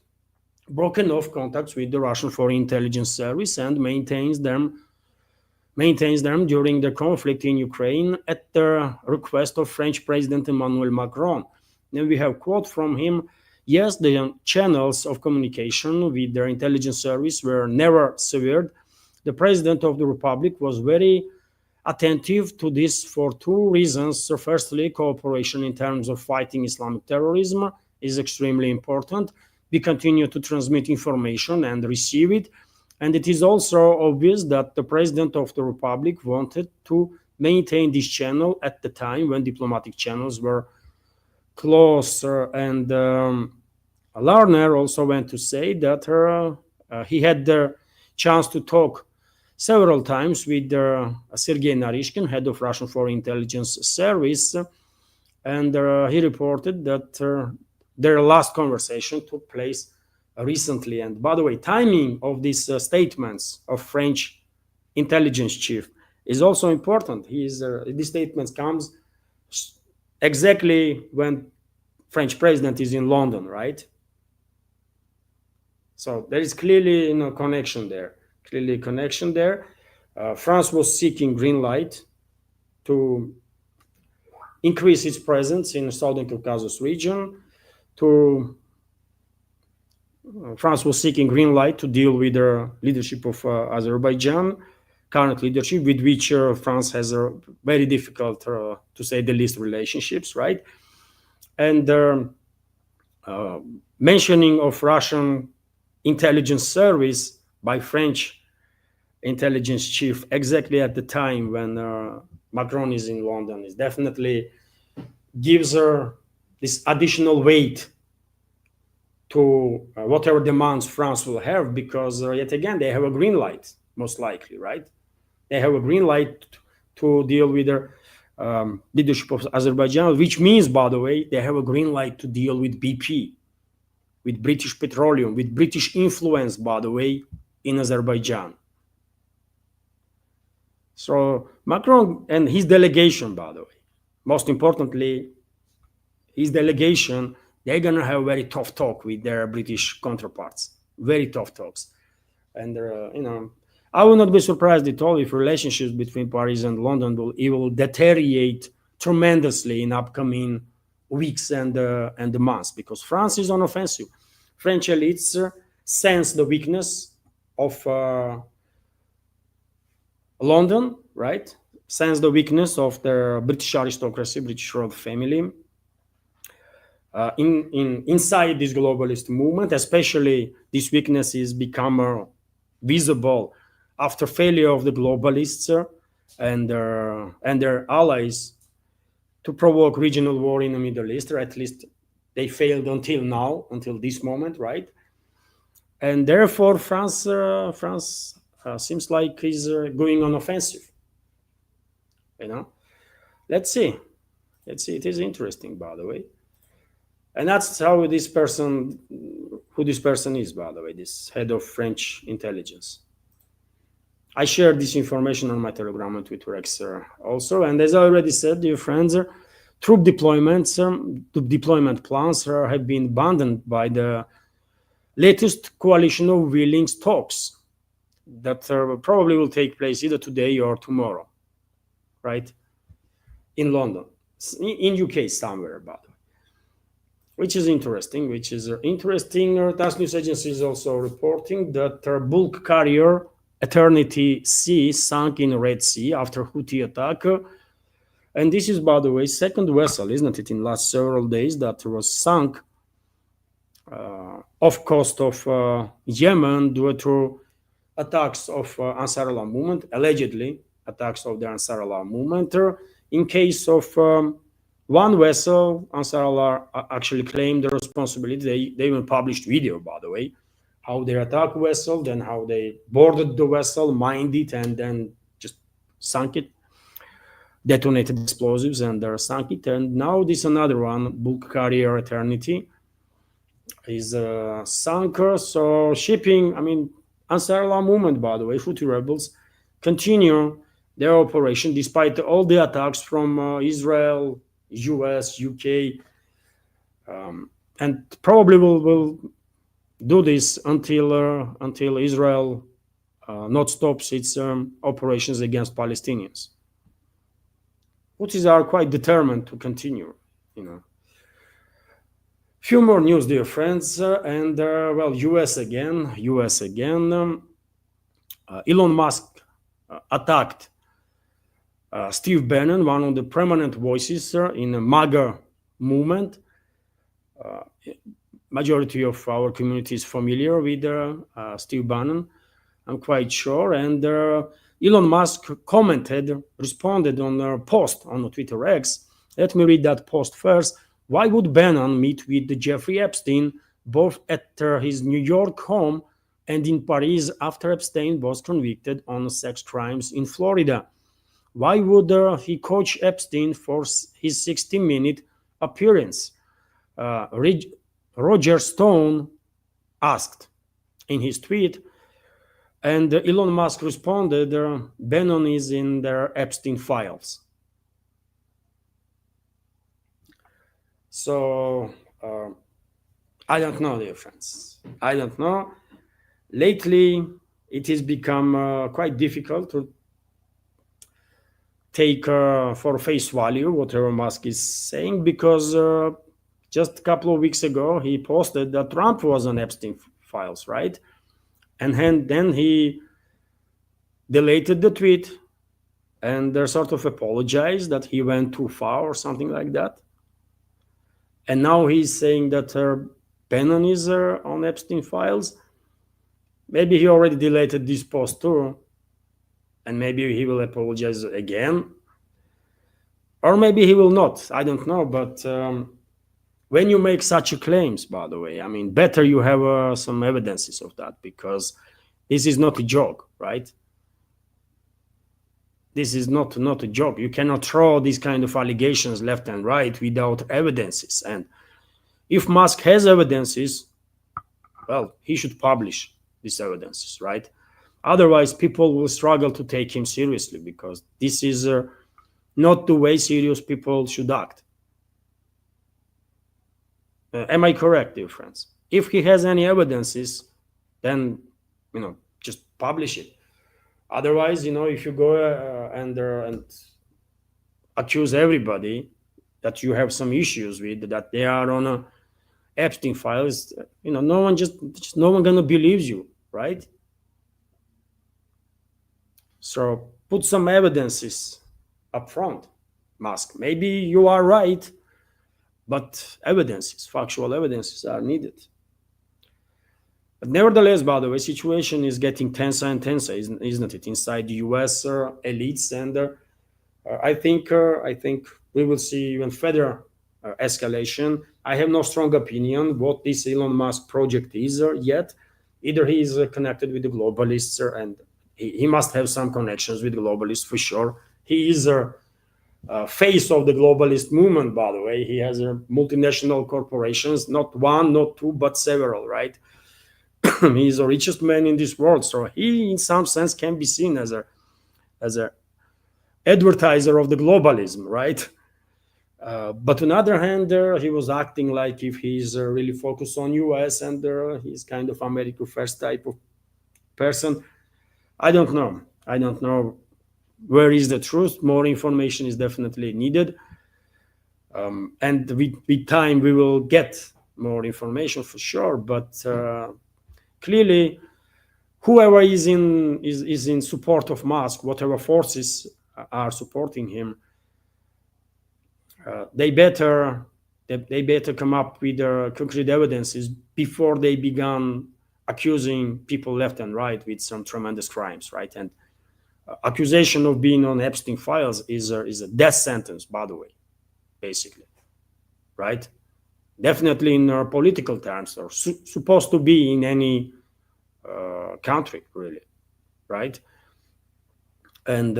S1: broken off contacts with the Russian Foreign Intelligence Service and maintains them during the conflict in Ukraine at the request of French President Emmanuel Macron. Then we have a quote from him. Yes, the channels of communication with their intelligence service were never severed. The President of the Republic was very attentive to this for two reasons. So firstly, cooperation in terms of fighting Islamic terrorism is extremely important. We continue to transmit information and receive it. And it is also obvious that the President of the Republic wanted to maintain this channel at the time when diplomatic channels were closed. And Lerner also went to say that he had the chance to talk several times with Sergei Narishkin, head of Russian Foreign Intelligence Service, and he reported that their last conversation took place recently. And by the way, timing of these statements of French intelligence chief is also important. These statements comes exactly when French president is in London, right? So there is clearly connection there. Clearly connection there. France was seeking green light to increase its presence in the Southern Caucasus region. France was seeking green light to deal with the leadership of Azerbaijan, current leadership, with which France has a very difficult, to say the least, relationships, right? And mentioning of Russian intelligence service by French intelligence chief exactly at the time when Macron is in London is definitely gives her this additional weight to whatever demands France will have, because yet again they have a green light, most likely, right? They have a green light to deal with the leadership of Azerbaijan, which means, by the way, they have a green light to deal with BP, with British Petroleum, with British influence, by the way, in Azerbaijan. So Macron and his delegation, by the way, most importantly, his delegation, they're going to have a very tough talk with their British counterparts, very tough talks. And, I will not be surprised at all if relationships between Paris and London will deteriorate tremendously in upcoming weeks and months, because France is on offensive. French elites sense the weakness of London, right? Sense the weakness of the British aristocracy, British royal family. Inside this globalist movement, especially this weakness is become visible after failure of the globalists and their allies to provoke regional war in the Middle East, or at least they failed until now, until this moment, right? And therefore, France seems like is going on offensive. Let's see. It is interesting, by the way. And that's how who this person is, by the way, this head of French intelligence. I shared this information on my Telegram and Twitter X also. And as I already said, dear friends, troop deployments, deployment plans have been abandoned by the latest coalition of willings talks that probably will take place either today or tomorrow, right? In London, in UK somewhere, by the way. Which is interesting. TASS news agency is also reporting that bulk carrier Eternity Sea sunk in the Red Sea after Houthi attack. And this is, by the way, second vessel, isn't it, in last several days that was sunk off coast of Yemen due to attacks of Ansar Allah movement, allegedly attacks of the Ansar Allah movement. In case of one vessel, Ansar Allah actually claimed the responsibility. They even published video, by the way, how they attacked vessel, then how they boarded the vessel, mined it, and then just sunk it, detonated explosives, and sunk it. And now this another one, bulk carrier Eternity, is sunk. So shipping, Ansar Allah movement, by the way, Houthi rebels, continue their operation despite all the attacks from Israel, US, UK, and probably will do this until Israel not stops its operations against Palestinians. Houthis are quite determined to continue. Few more news, dear friends, and US again. Elon Musk attacked Steve Bannon, one of the prominent voices in the MAGA movement. Majority of our community is familiar with Steve Bannon, I'm quite sure. And Elon Musk responded on a post on Twitter X. Let me read that post first. Why would Bannon meet with Jeffrey Epstein both at his New York home and in Paris after Epstein was convicted on sex crimes in Florida? Why would he coach Epstein for his 60-minute appearance? Roger Stone asked in his tweet, and Elon Musk responded, Bannon is in their Epstein files. So, I don't know, dear friends. I don't know. Lately, it has become quite difficult to take for face value whatever Musk is saying, because just a couple of weeks ago, he posted that Trump was on Epstein files, right? And then he deleted the tweet and sort of apologized that he went too far or something like that. And now he's saying that Bannon is on Epstein files. Maybe he already deleted this post too. And maybe he will apologize again. Or maybe he will not. I don't know. But when you make such claims, by the way, I mean, better you have some evidences of that, because this is not a joke, right? This is not a joke. You cannot throw these kind of allegations left and right without evidences. And if Musk has evidences, well, he should publish these evidences, right? Otherwise, people will struggle to take him seriously, because this is not the way serious people should act. Am I correct, dear friends? If he has any evidences, then, just publish it. Otherwise, if you go and accuse everybody that you have some issues with, that they are on Epstein files, no one gonna believe you, right? So put some evidences up front, Musk. Maybe you are right, but factual evidences are needed. But nevertheless, by the way, situation is getting tenser and tenser, isn't it? Inside the US elites, and I think we will see even further escalation. I have no strong opinion what this Elon Musk project is yet. Either he is connected with the globalists, and he must have some connections with the globalists for sure. He is a face of the globalist movement, by the way. He has multinational corporations, not one, not two, but several, right? He is the richest man in this world, so he, in some sense, can be seen as a advertiser of the globalism, right? But on the other hand, he was acting like if he's really focused on US and he's kind of America first type of person. I don't know where is the truth. More information is definitely needed, and with time we will get more information for sure. But clearly, whoever is in support of Musk, whatever forces are supporting him, they better come up with concrete evidences before they begin accusing people left and right with some tremendous crimes, right? And accusation of being on Epstein files is a death sentence, by the way, basically, right? Definitely in political terms, or supposed to be in any country, really, right? And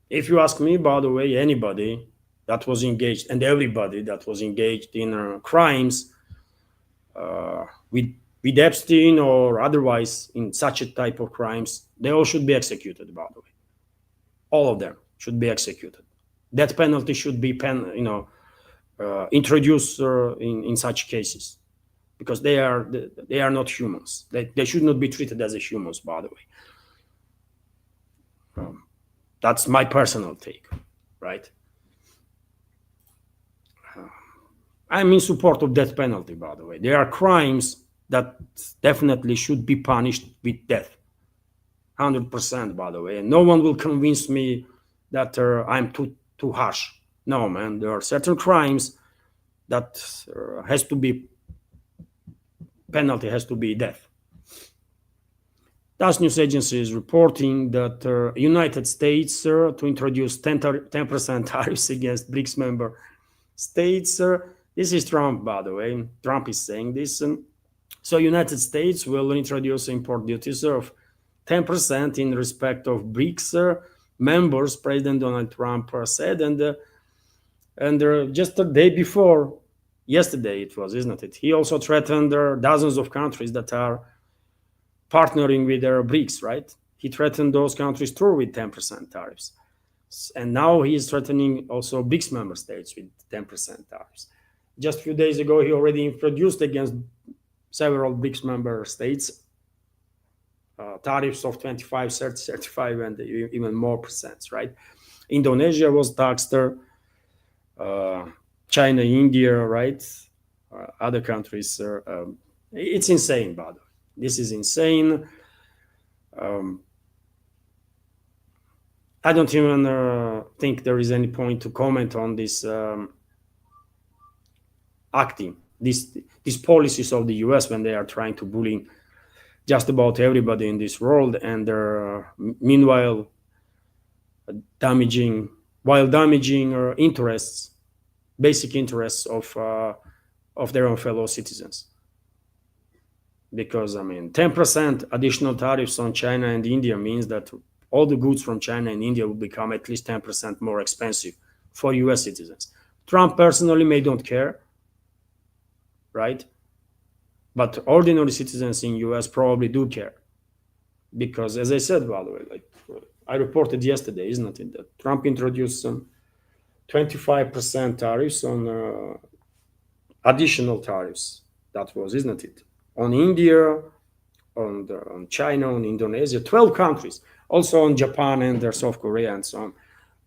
S1: if you ask me, by the way, anybody that was engaged, and everybody that was engaged in crimes with Epstein or otherwise in such a type of crimes, they all should be executed, by the way. All of them should be executed. Death penalty should be introduced in such cases, because they are not humans. They should not be treated as humans, by the way. That's my personal take, right? I'm in support of death penalty, by the way. There are crimes that definitely should be punished with death, 100%, by the way. And no one will convince me that I'm too harsh. No, man, there are certain crimes that has to be penalty has to be death. TASS news agency is reporting that United States to introduce 10% tariffs against BRICS member states. This is Trump, by the way. Trump is saying this. So United States will introduce import duties of 10% in respect of BRICS members, President Donald Trump said. And just the day before, yesterday it was, isn't it? He also threatened dozens of countries that are partnering with their BRICS, right? He threatened those countries through with 10% tariffs. And now he is threatening also BRICS member states with 10% tariffs. Just a few days ago, he already introduced against several BRICS member states tariffs of 25, 30, 35, and even more percent, right? Indonesia was taxed, China, India, right? Other countries. It's insane, by the way. This is insane. I don't even think there is any point to comment on this acting, these policies of the US when they are trying to bully just about everybody in this world, and meanwhile damaging interests, basic interests of their own fellow citizens. Because 10% additional tariffs on China and India means that all the goods from China and India will become at least 10% more expensive for US citizens. Trump personally may don't care, right? But ordinary citizens in US probably do care. Because as I said, by the way, like I reported yesterday, isn't it, that Trump introduced some 25% tariffs on additional tariffs. That was, isn't it? On India, on China, on Indonesia, 12 countries, also on Japan and South Korea and so on.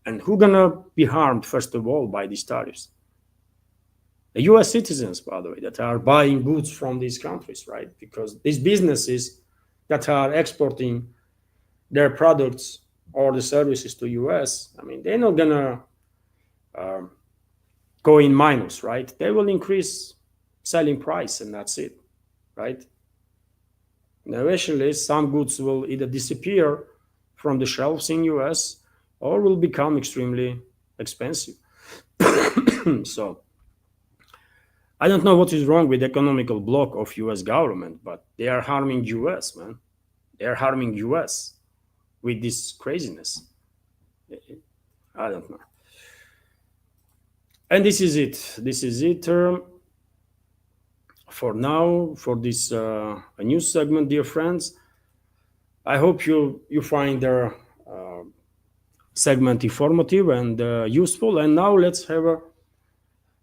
S1: And who's gonna be harmed, first of all, by these tariffs? The US citizens, by the way, that are buying goods from these countries, right? Because these businesses that are exporting their products or the services to US, they're not gonna go in minus, right? They will increase selling price and that's it, right? And eventually, some goods will either disappear from the shelves in US or will become extremely expensive. So I don't know what is wrong with the economical bloc of US government, but they are harming US, man. They are harming US with this craziness. I don't know. And this is it. This is it for now, for this news segment, dear friends. I hope you find their segment informative and useful. And now let's have a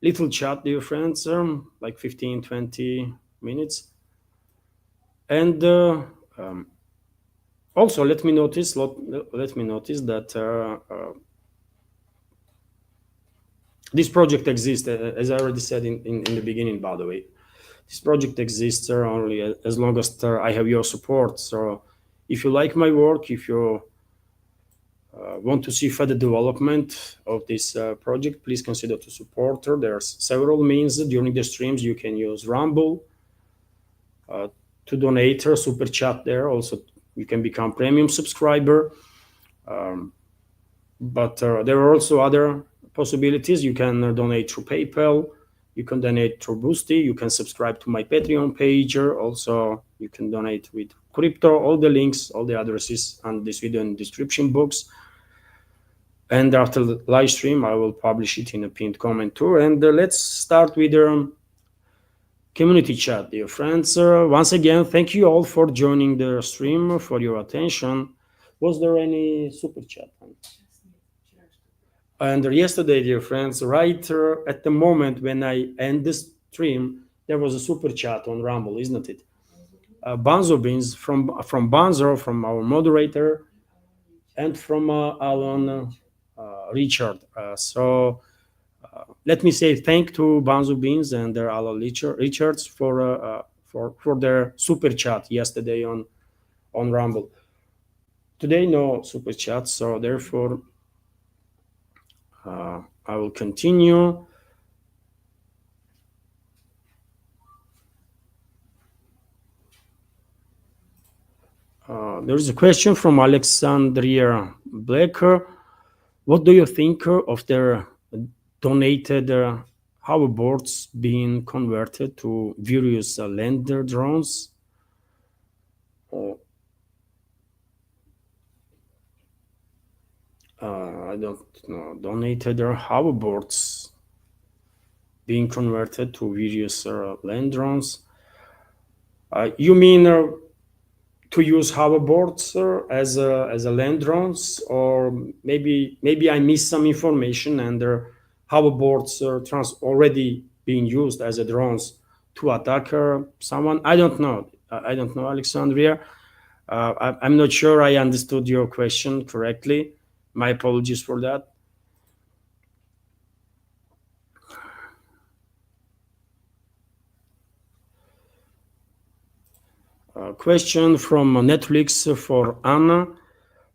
S1: little chat, dear friends, like 15, 20 minutes. And also let me notice that this project exists, as I already said in the beginning, by the way. This project exists only as long as I have your support. So if you like my work, if you want to see further development of this project, please consider to support her. There's several means during the streams. You can use Rumble to donate her, super chat there. Also, you can become premium subscriber. But there are also other possibilities. You can donate through PayPal. You can donate through Boosty. You can subscribe to my Patreon page. Also, you can donate with crypto. All the links, all the addresses on this video in the description box. And after the live stream, I will publish it in a pinned comment too. And let's start with the community chat, dear friends. Once again, thank you all for joining the stream, for your attention. Was there any super chat? And yesterday, dear friends, right at the moment when I end the stream, there was a super chat on Rumble, isn't it? Banzo Beans from Banzo, from our moderator, and from Alan Richard. So let me say thank to Banzo Beans and Alan Richards for their super chat yesterday on Rumble. Today, no super chat, so therefore I will continue. There is a question from Alexandria Blacker. What do you think of their donated hoverboards being converted to various lander drones? I don't know. Donated hoverboards being converted to various land drones. You mean to use hoverboards as a land drones, or maybe I missed some information and hoverboards are already being used as a drones to attack someone. I don't know. I don't know, Alexandria. I'm not sure I understood your question correctly. My apologies for that. Question from Netflix for Anna.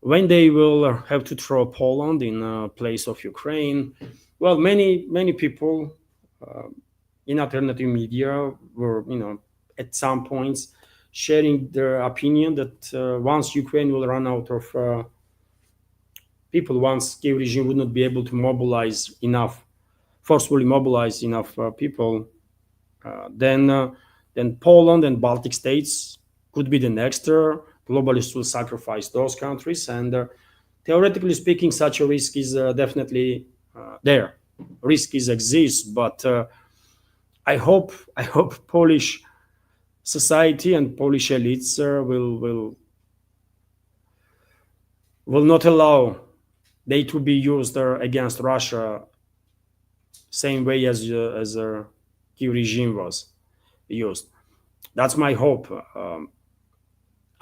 S1: When they will have to throw Poland in place of Ukraine? Well, many people in alternative media were, at some points sharing their opinion that once Ukraine will run out of people, once Kiev regime would not be able to forcefully mobilize enough people, then Poland and Baltic states could be the next. Globalists will sacrifice those countries, and theoretically speaking, such a risk is definitely there. Risk exists, but I hope Polish society and Polish elites will not allow they to be used against Russia, same way as Kiev regime was used. That's my hope.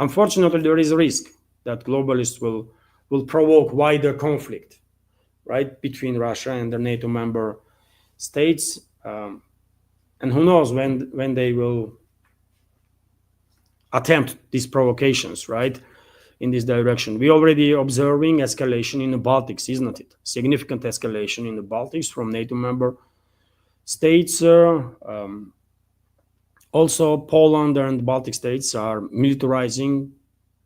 S1: Unfortunately, there is a risk that globalists will provoke wider conflict, right, between Russia and the NATO member states, and who knows when they will attempt these provocations, right, in this direction. We already observing escalation in the Baltics, isn't it? Significant escalation in the Baltics from NATO member states. Also, Poland and Baltic states are militarizing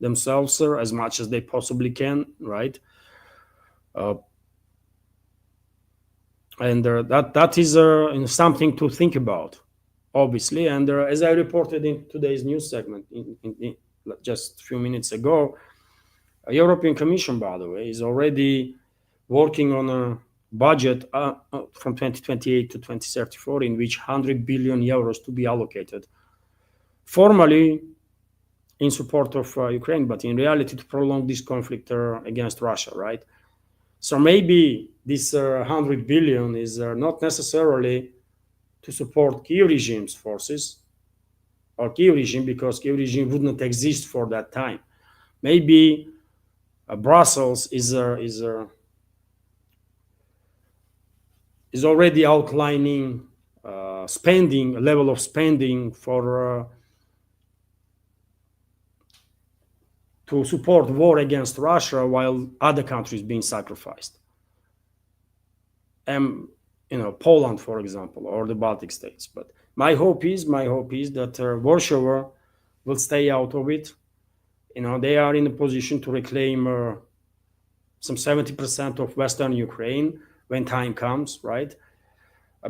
S1: themselves as much as they possibly can, right? And that is something to think about, obviously. And as I reported in today's news segment, in just a few minutes ago, a European Commission, by the way, is already working on a budget from 2028 to 2034 in which 100 billion euros to be allocated formally in support of Ukraine, but in reality to prolong this conflict against Russia, right? So maybe this 100 billion is not necessarily to support Kiev regime's forces or Kiev regime, because Kiev regime would not exist for that time. Maybe Brussels is already outlining spending, a level of spending for to support war against Russia while other countries being sacrificed. Poland, for example, or the Baltic states. But my hope is that Warsaw will stay out of it. They are in a position to reclaim some 70% of Western Ukraine when time comes, right?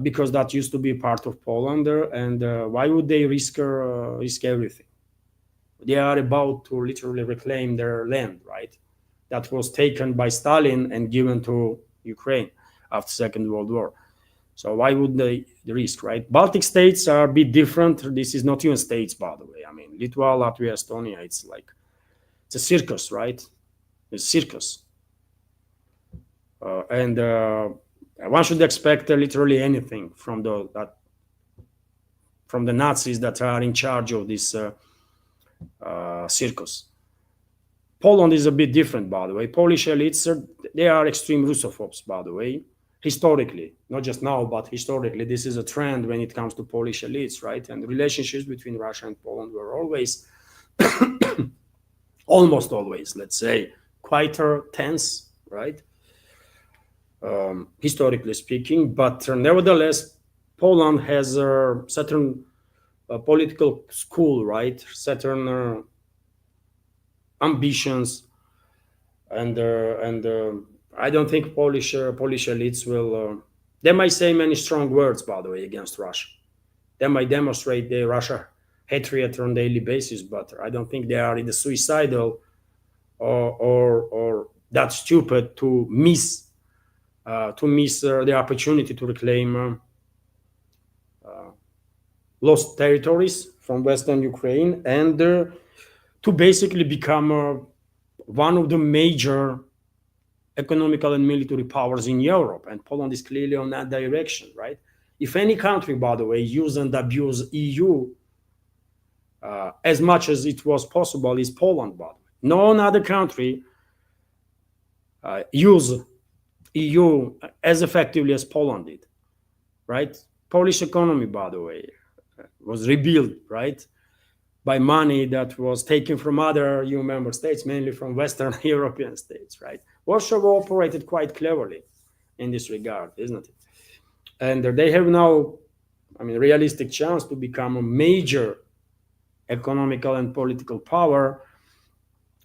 S1: Because that used to be part of Poland, and why would they risk everything? They are about to literally reclaim their land, right? That was taken by Stalin and given to Ukraine after Second World War. So why would they risk, right? Baltic states are a bit different. This is not even states, by the way. I mean, Lithuania, Latvia, Estonia, it's a circus, right? It's a circus. And one should expect literally anything from the Nazis that are in charge of this circus. Poland is a bit different, by the way. Polish elites, they are extreme Russophobes, by the way. Historically, not just now, but historically, this is a trend when it comes to Polish elites, right? And relationships between Russia and Poland were always, almost always, let's say, quite tense, right? historically speaking. But nevertheless, Poland has a certain political school, right? Certain ambitions, and I don't think Polish elites will. They might say many strong words, by the way, against Russia. They might demonstrate their Russia hatred on daily basis, but I don't think they are either suicidal or that stupid to miss the opportunity to reclaim lost territories from Western Ukraine and to basically become one of the major economical and military powers in Europe. And Poland is clearly on that direction, right? If any country, by the way, use and abuse EU as much as it was possible, is Poland, by the way. No other country use EU as effectively as Poland did, right? Polish economy, by the way, was rebuilt, right, by money that was taken from other EU member states, mainly from Western European states, right? Warsaw operated quite cleverly in this regard, isn't it? And they have now, I mean, realistic chance to become a major economical and political power,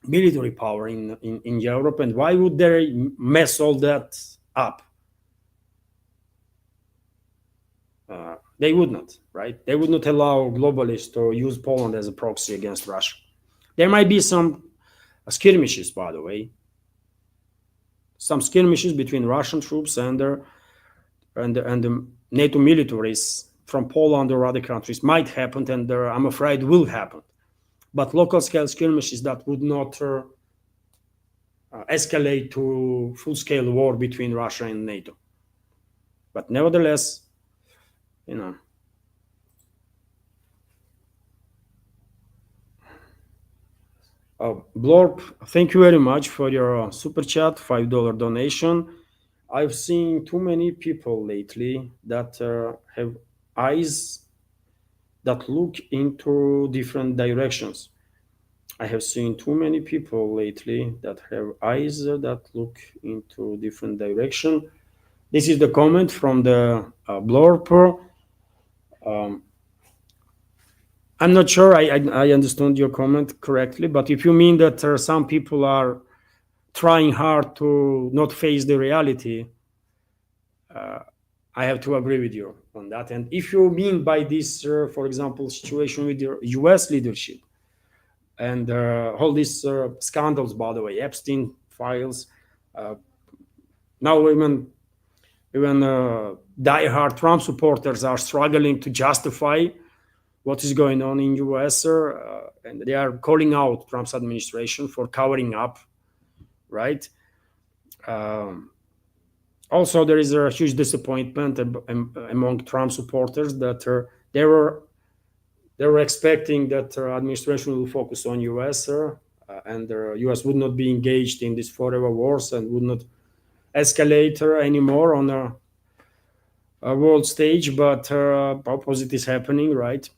S1: military power in Europe. And why would they mess all that up? They would not, right? They would not allow globalists to use Poland as a proxy against Russia. There might be some skirmishes, by the way, some skirmishes between Russian troops and the NATO militaries from Poland or other countries might happen, and I'm afraid will happen. But local scale skirmishes that would not escalate to full-scale war between Russia and NATO. But nevertheless, you know, Blorp, thank you very much for your super chat, $5 donation. I've seen too many people lately that have eyes that look into different directions. I have seen too many people lately that have eyes that look into different direction. This is the comment from the Blorp. I'm not sure I understood your comment correctly, but if you mean that some people are trying hard to not face the reality, I have to agree with you on that. And if you mean by this, for example, situation with the US leadership and all these scandals, by the way, Epstein files, now even diehard Trump supporters are struggling to justify what is going on in US, and they are calling out Trump's administration for covering up, right? Also, there is a huge disappointment among Trump supporters that they were expecting that administration will focus on US, and the US would not be engaged in these forever wars and would not escalate anymore on a world stage, but opposite is happening, right?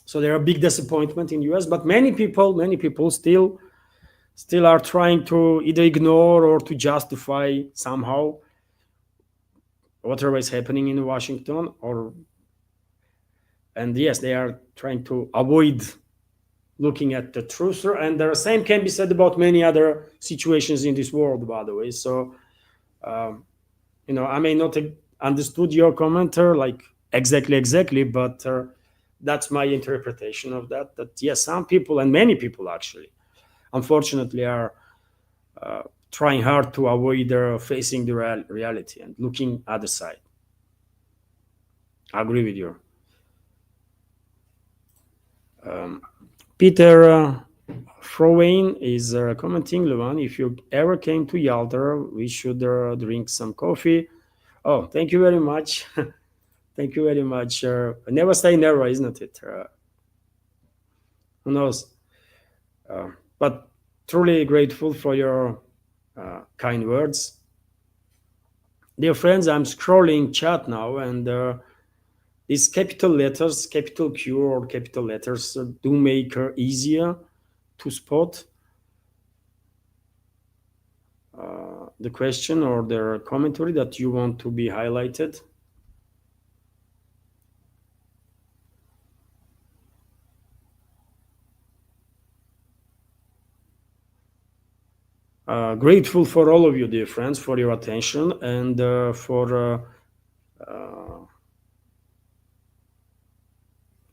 S1: So there are big disappointment in US, but many people still are trying to either ignore or to justify somehow whatever is happening in Washington, and yes, they are trying to avoid looking at the truth. And the same can be said about many other situations in this world, by the way. So, I may not have understood your commenter like exactly, but that's my interpretation of that. That yes, some people and many people actually, unfortunately, are trying hard to avoid facing the reality and looking at the side. I agree with you. Peter Frowain is commenting, Levan, if you ever came to Yalta, we should drink some coffee. Oh, thank you very much. Thank you very much. Never say never, isn't it? Who knows? But truly grateful for your kind words. Dear friends, I'm scrolling chat now, and these capital letters, capital Q or capital letters, do make her easier to spot. the question or the commentary that you want to be highlighted? Grateful for all of you, dear friends, for your attention and for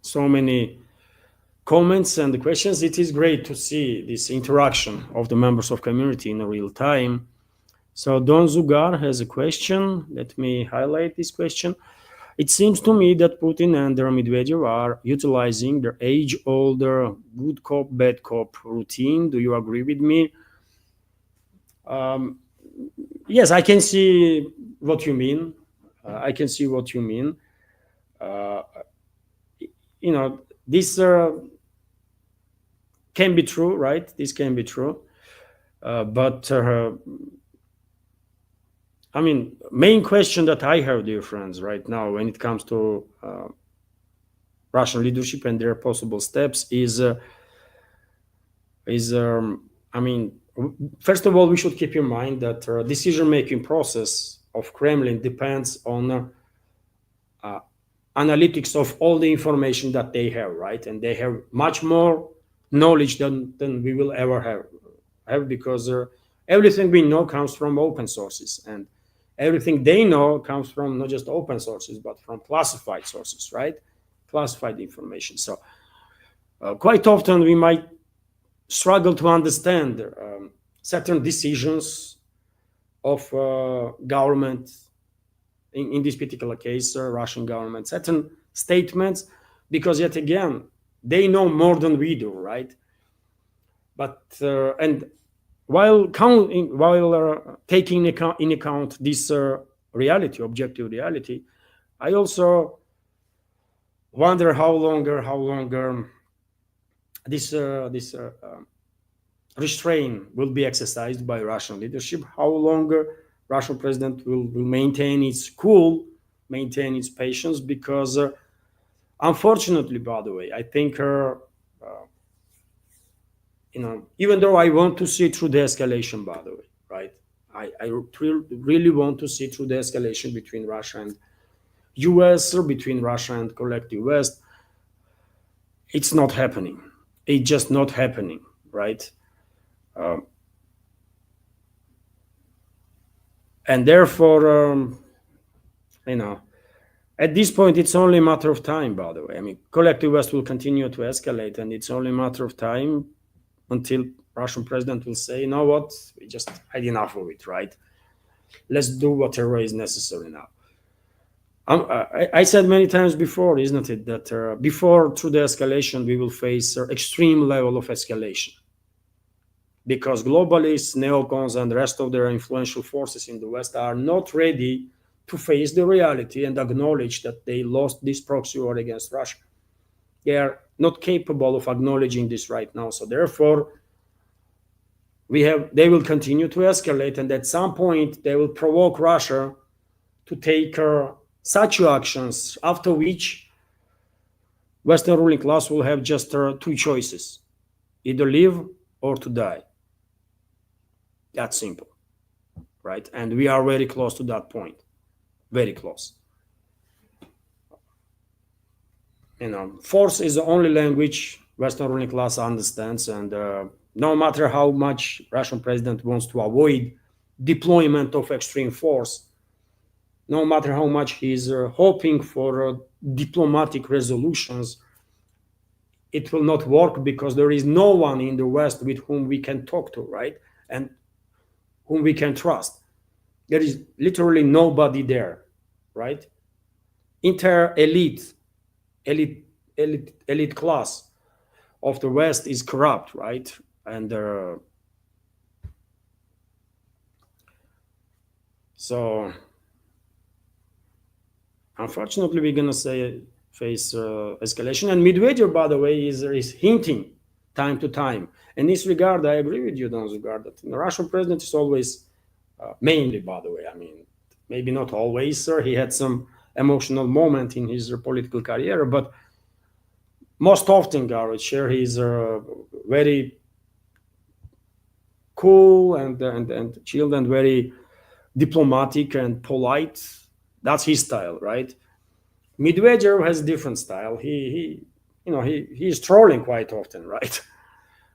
S1: so many comments and questions. It is great to see this interaction of the members of community in real time. So Don Zugar has a question. Let me highlight this question. It seems to me that Putin and Medvedev are utilizing their age-old good cop, bad cop routine. Do you agree with me? Yes, I can see what you mean. I can see what you mean. This can be true, right? This can be true. But I mean, main question that I have, dear friends, right now, when it comes to Russian leadership and their possible steps is I mean, first of all, we should keep in mind that decision-making process of Kremlin depends on analytics of all the information that they have, right? And they have much more knowledge than we will ever have because everything we know comes from open sources, and everything they know comes from not just open sources, but from classified sources, right? Classified information. So quite often we might struggle to understand certain decisions of government, in this particular case, Russian government, certain statements, because yet again, they know more than we do, right? But and while taking in account this reality, objective reality, I also wonder how longer this restraint will be exercised by Russian leadership, how longer Russian president will maintain its cool, maintain its patience, because unfortunately, by the way, I think even though I want to see through the escalation, by the way, right? I really want to see through the escalation between Russia and US, or between Russia and collective West. It's not happening. It's just not happening, right? And therefore, at this point, it's only a matter of time, by the way. I mean, collective West will continue to escalate, and it's only a matter of time until Russian president will say, you know what, we just had enough of it, right? Let's do whatever is necessary now. I said many times before, isn't it, that before through the escalation, we will face extreme level of escalation. Because globalists, neocons, and the rest of their influential forces in the West are not ready to face the reality and acknowledge that they lost this proxy war against Russia. They are not capable of acknowledging this right now. So therefore, they will continue to escalate, and at some point, they will provoke Russia to take such actions, after which Western ruling class will have just two choices: either live or to die. That's simple, right? And we are very close to that point, very close. Force is the only language Western ruling class understands, and no matter how much Russian president wants to avoid deployment of extreme force, no matter how much he's hoping for diplomatic resolutions, it will not work, because there is no one in the West with whom we can talk to, right? And whom we can trust. There is literally nobody there, right? Entire elite class of the West is corrupt, right? And so unfortunately, we're gonna face escalation. And Medvedev, by the way, is hinting time to time. In this regard, I agree with you, Don Zugar, that the Russian president is always, mainly, by the way, I mean, maybe not always, sir. He had some emotional moment in his political career, but most often, I would share, he's very cool and chilled and very diplomatic and polite. That's his style, right? Medvedev has a different style. He's trolling quite often, right?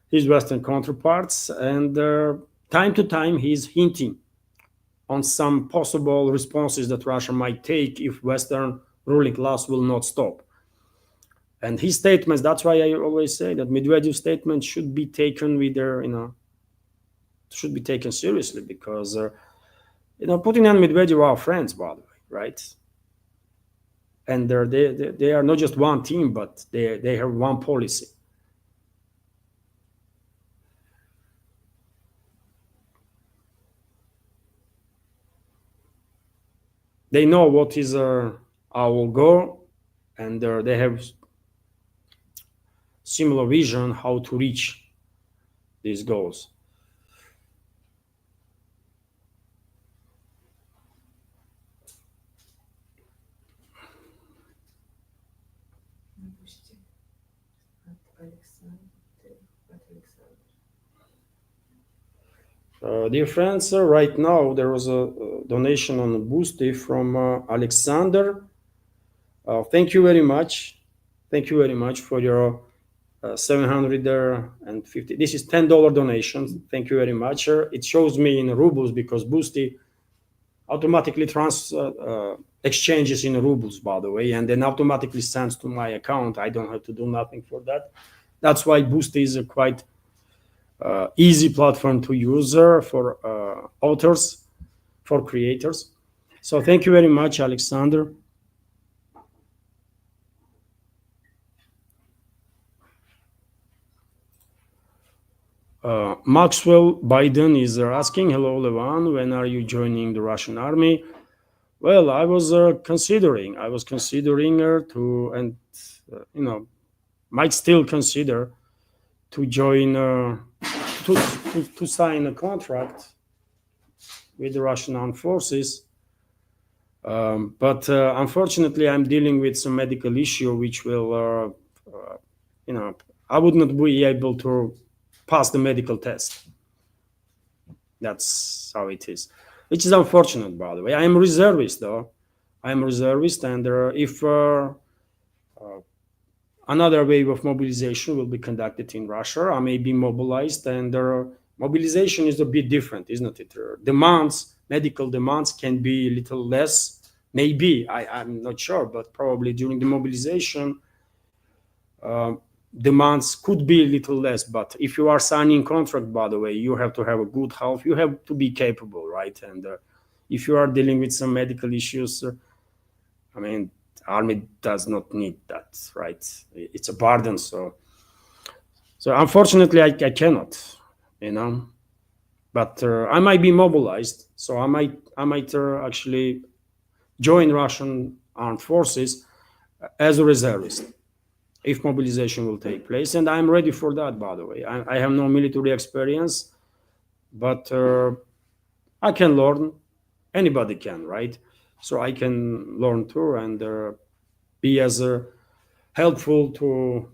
S1: His Western counterparts, and time to time he's hinting on some possible responses that Russia might take if Western ruling class will not stop. And his statements, that's why I always say that Medvedev's statements should be taken with their, should be taken seriously, because, Putin and Medvedev are friends, by the way, right? And they are not just one team, but they have one policy. They know what is our goal, and they have similar vision how to reach these goals. Dear friends, right now there was a donation on Boosty from Alexander. Thank you very much. Thank you very much for your 750. This is $10 donation. Thank you very much. It shows me in rubles because Boosty automatically exchanges in rubles, by the way, and then automatically sends to my account. I don't have to do nothing for that. That's why Boosty is a quite easy platform to use for authors, for creators. So thank you very much, Alexander. Maxwell Biden is asking, hello, Levan, when are you joining the Russian army? Well, I was considering to, and might still consider to join, to sign a contract with the Russian armed forces. But unfortunately, I'm dealing with some medical issue, which will, I would not be able to pass the medical test. That's how it is, which is unfortunate, by the way. I am a reservist, though. I am a reservist, and if another wave of mobilization will be conducted in Russia, I may be mobilized, and mobilization is a bit different, isn't it? Medical demands can be a little less, maybe, I'm not sure, but probably during the mobilization, demands could be a little less. But if you are signing contract, by the way, you have to have a good health, you have to be capable, right? And if you are dealing with some medical issues, army does not need that, right? It's a burden. So unfortunately I cannot, but I might be mobilized, so I might actually join Russian armed forces as a reservist if mobilization will take place, and I'm ready for that, by the way. I have no military experience, but I can learn. Anybody can, right? So I can learn too, and be as helpful to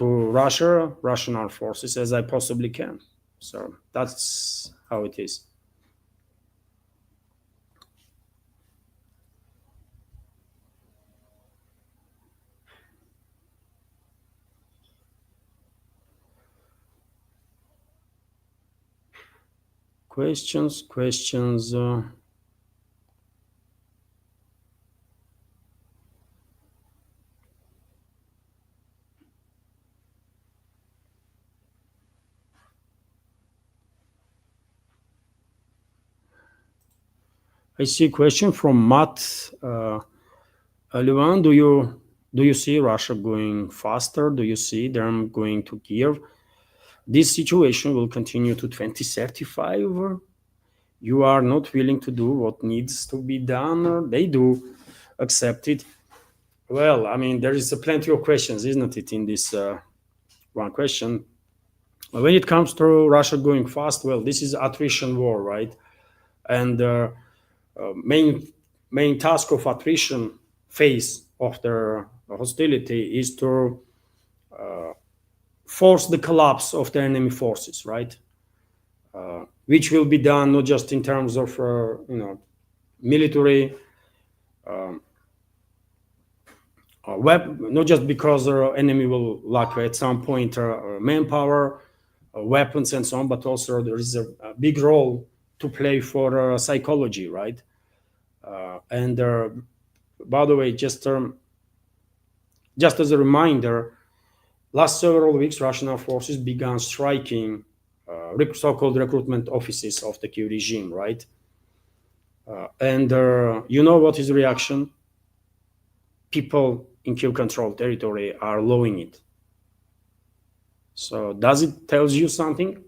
S1: Russian armed forces as I possibly can. So that's how it is. Questions. I see a question from Matt. Levan, do you see Russia going faster? Do you see them going to Kiev? This situation will continue to 2035. You are not willing to do what needs to be done, or they do accept it. Well, there is plenty of questions, isn't it, in this one question. When it comes to Russia going fast, well, this is attrition war, right? And main task of attrition phase of the hostility is to force the collapse of the enemy forces, right? which will be done not just in terms of military not just because enemy will lack at some point manpower, weapons, and so on, but also there is a big role to play for psychology, right? And by the way, just as a reminder, last several weeks, Russian armed forces began striking so-called recruitment offices of the Kyiv regime, right? And you know what is the reaction? People in Kyiv-controlled territory are lowing it. So does it tell you something?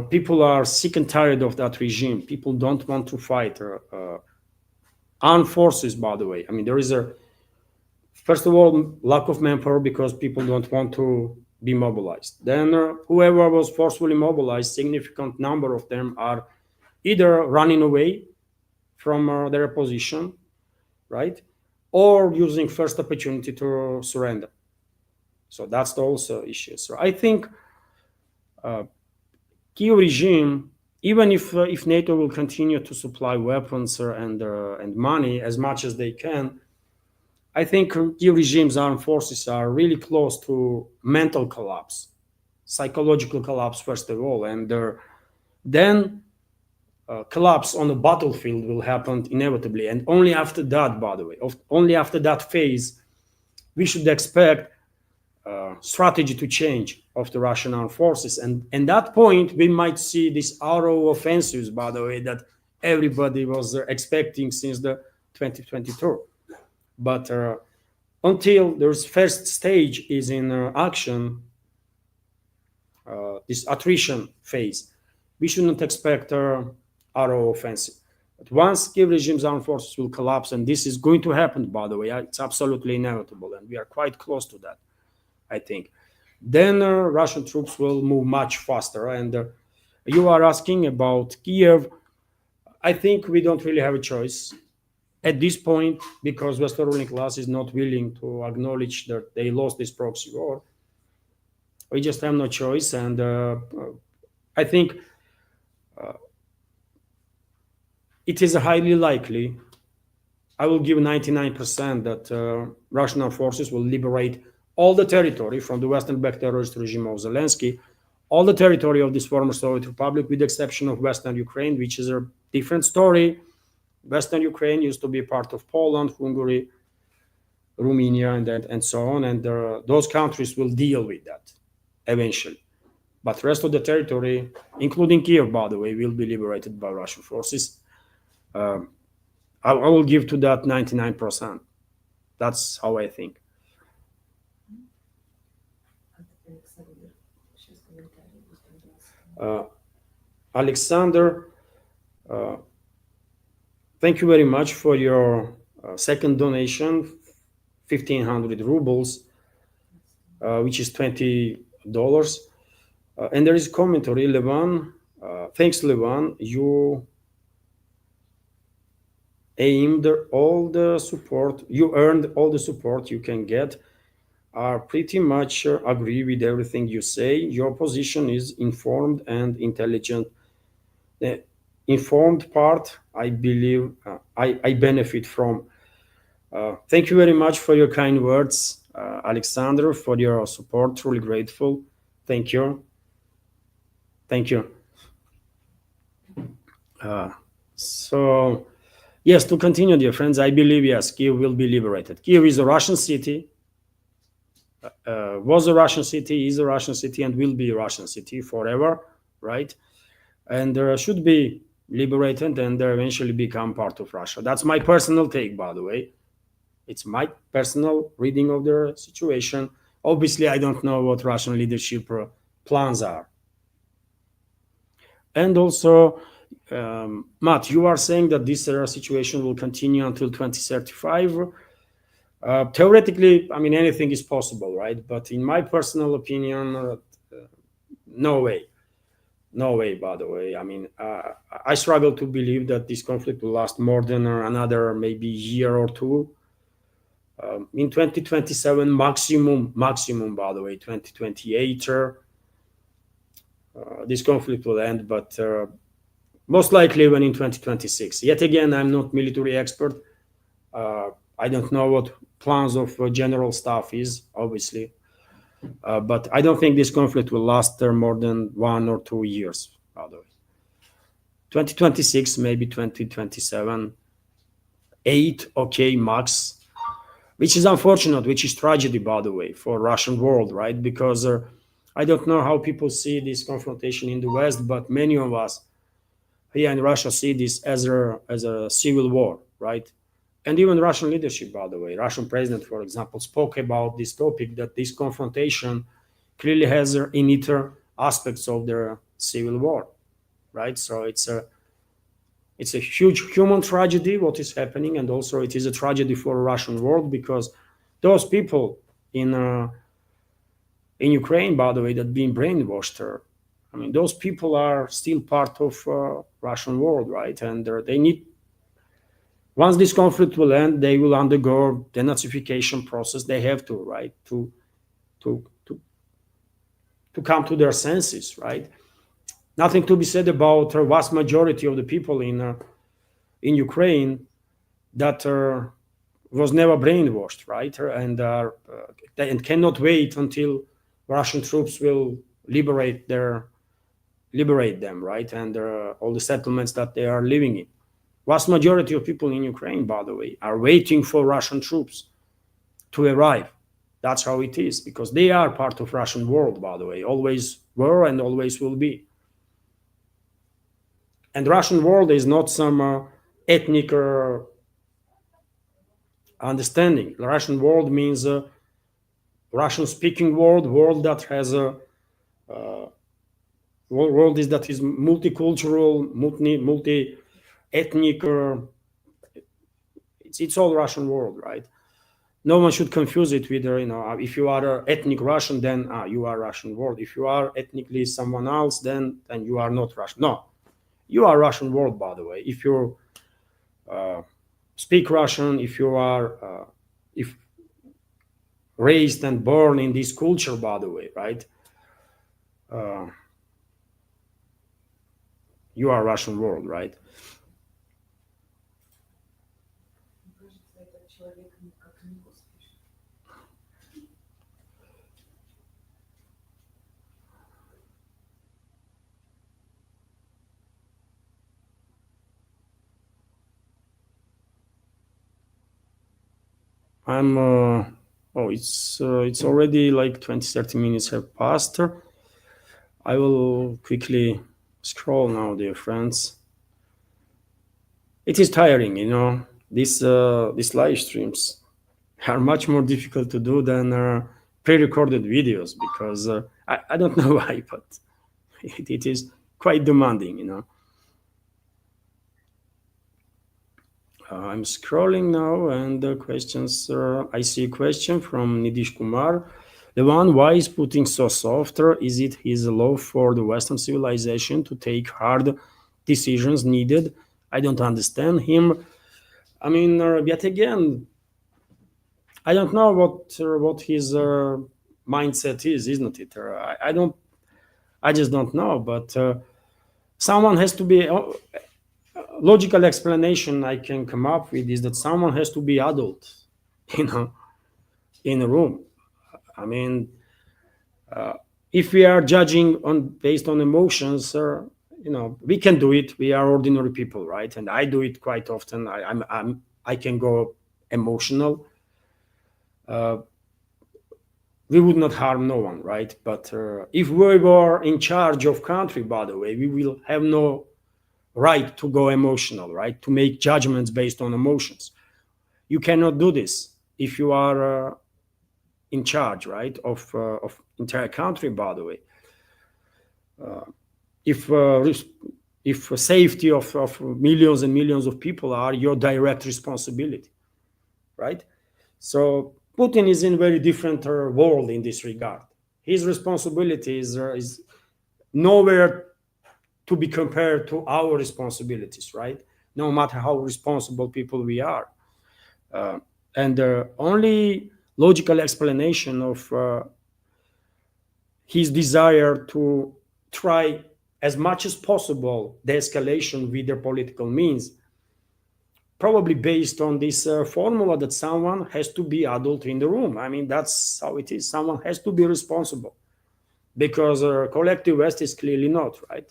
S1: People are sick and tired of that regime. People don't want to fight. Armed forces, by the way. I mean, there is first of all, lack of manpower because people don't want to be mobilized. Then whoever was forcefully mobilized, significant number of them are either running away from their position, right? Or using first opportunity to surrender. So that's also issue. So I think Kyiv regime, even if NATO will continue to supply weapons and money as much as they can, I think Kyiv regime's armed forces are really close to mental collapse, psychological collapse first of all, and then collapse on the battlefield will happen inevitably. And only after that, by the way, only after that phase, we should expect strategy to change of the Russian armed forces. And at that point, we might see these arrow offensives, by the way, that everybody was expecting since the 2022. But until there's first stage is in action, this attrition phase, we shouldn't expect arrow offensive. But once Kyiv regime's armed forces will collapse, and this is going to happen, by the way, it's absolutely inevitable, and we are quite close to that, I think. Then Russian troops will move much faster. And you are asking about Kiev. I think we don't really have a choice at this point because Western ruling class is not willing to acknowledge that they lost this proxy war. We just have no choice. And I think it is highly likely, I will give 99% that Russian armed forces will liberate all the territory from the Western-backed terrorist regime of Zelensky, all the territory of this former Soviet republic, with the exception of Western Ukraine, which is a different story. Western Ukraine used to be part of Poland, Hungary, Romania, and so on, and those countries will deal with that eventually. But the rest of the territory, including Kiev, by the way, will be liberated by Russian forces. I will give to that 99%. That's how I think. Alexander, thank you very much for your second donation, 1,500 rubles, which is $20. And there is a commentary, Levan. Thanks, Levan. You earned all the support you can get. I pretty much agree with everything you say. Your position is informed and intelligent. The informed part, I believe, I benefit from. Thank you very much for your kind words, Alexander, for your support. Truly grateful. Thank you. Thank you. So, yes, to continue, dear friends, I believe, yes, Kyiv will be liberated. Kyiv is a Russian city. Was a Russian city, is a Russian city, and will be a Russian city forever, right? And should be liberated and eventually become part of Russia. That's my personal take, by the way. It's my personal reading of the situation. Obviously, I don't know what Russian leadership plans are. And also, Matt, you are saying that this situation will continue until 2035. Theoretically, I mean, anything is possible, right? But in my personal opinion, no way. No way, by the way. I mean, I struggle to believe that this conflict will last more than another maybe year or two. In 2027, maximum, by the way, 2028. this conflict will end, but most likely when in 2026. Yet again, I'm not military expert. I don't know what plans of general staff is, obviously. But I don't think this conflict will last more than 1 or 2 years, by the way. 2026, maybe 2027, 8, okay, max, which is unfortunate, which is tragedy, by the way, for Russian world, right? Because I don't know how people see this confrontation in the West, but many of us here in Russia see this as a civil war, right? And even Russian leadership, by the way, Russian president, for example, spoke about this topic, that this confrontation clearly has in it aspects of the civil war, right? So it's a huge human tragedy what is happening, and also it is a tragedy for the Russian world, because those people in Ukraine, by the way, that being brainwashed, I mean, those people are still part of Russian world, right? And they need, once this conflict will end, they will undergo denazification process. They have to, right, to come to their senses, right? Nothing to be said about a vast majority of the people in Ukraine that was never brainwashed, right? And cannot wait until Russian troops will liberate them, right? And all the settlements that they are living in. Vast majority of people in Ukraine, by the way, are waiting for Russian troops to arrive. That's how it is, because they are part of Russian world, by the way, always were and always will be. And Russian world is not some ethnic understanding. The Russian world means Russian-speaking world that has a world that is multicultural, multi-ethnic. It's all Russian world, right? No one should confuse it with, if you are an ethnic Russian, then you are Russian world. If you are ethnically someone else, then you are not Russian. No, you are Russian world, by the way. If you speak Russian, if you are if raised and born in this culture, by the way, right? You are Russian world, right? I'm it's already like 20-30 minutes have passed. I will quickly scroll now, dear friends. It is tiring, these live streams are much more difficult to do than pre-recorded videos, because I don't know why, but it is quite demanding, I'm scrolling now, and the questions. I see a question from Nidish Kumar. The one, why is Putin so soft? Is it his love for the Western civilization to take hard decisions needed? I don't understand him. I mean, yet again, I don't know what his mindset is, isn't it? I just don't know. But someone has to be. Logical explanation I can come up with is that someone has to be adult, in a room. I mean, if we are judging based on emotions, we can do it. We are ordinary people, right? And I do it quite often. I can go emotional. We would not harm no one, right? But if we were in charge of country, by the way, we will have no right to go emotional, right? To make judgments based on emotions. You cannot do this if you are in charge, right, of entire country, by the way. If safety of millions and millions of people are your direct responsibility, right? So Putin is in a very different world in this regard. His responsibility is nowhere to be compared to our responsibilities, right? No matter how responsible people we are. And the only logical explanation of his desire to try as much as possible the escalation with their political means, probably based on this formula that someone has to be adult in the room. I mean, that's how it is. Someone has to be responsible, because collective West is clearly not, right?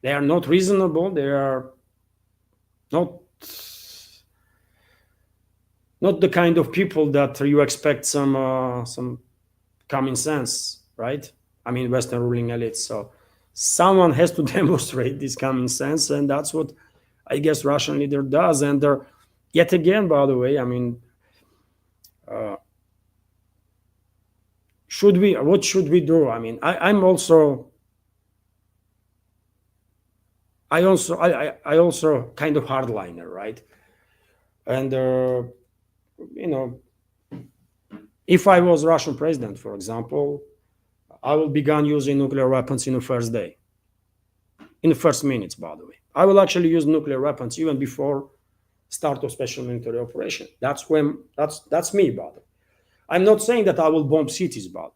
S1: They are not reasonable. They are not the kind of people that you expect some common sense, right? I mean, Western ruling elites. So someone has to demonstrate this common sense, and that's what I guess Russian leader does. And yet again, by the way, I mean, what should we do? I mean, I also kind of hardliner, right? And if I was Russian president, for example, I will begin using nuclear weapons in the first day, in the first minutes. By the way, I will actually use nuclear weapons even before start of special military operation. That's me, by the way. I'm not saying that I will bomb cities, but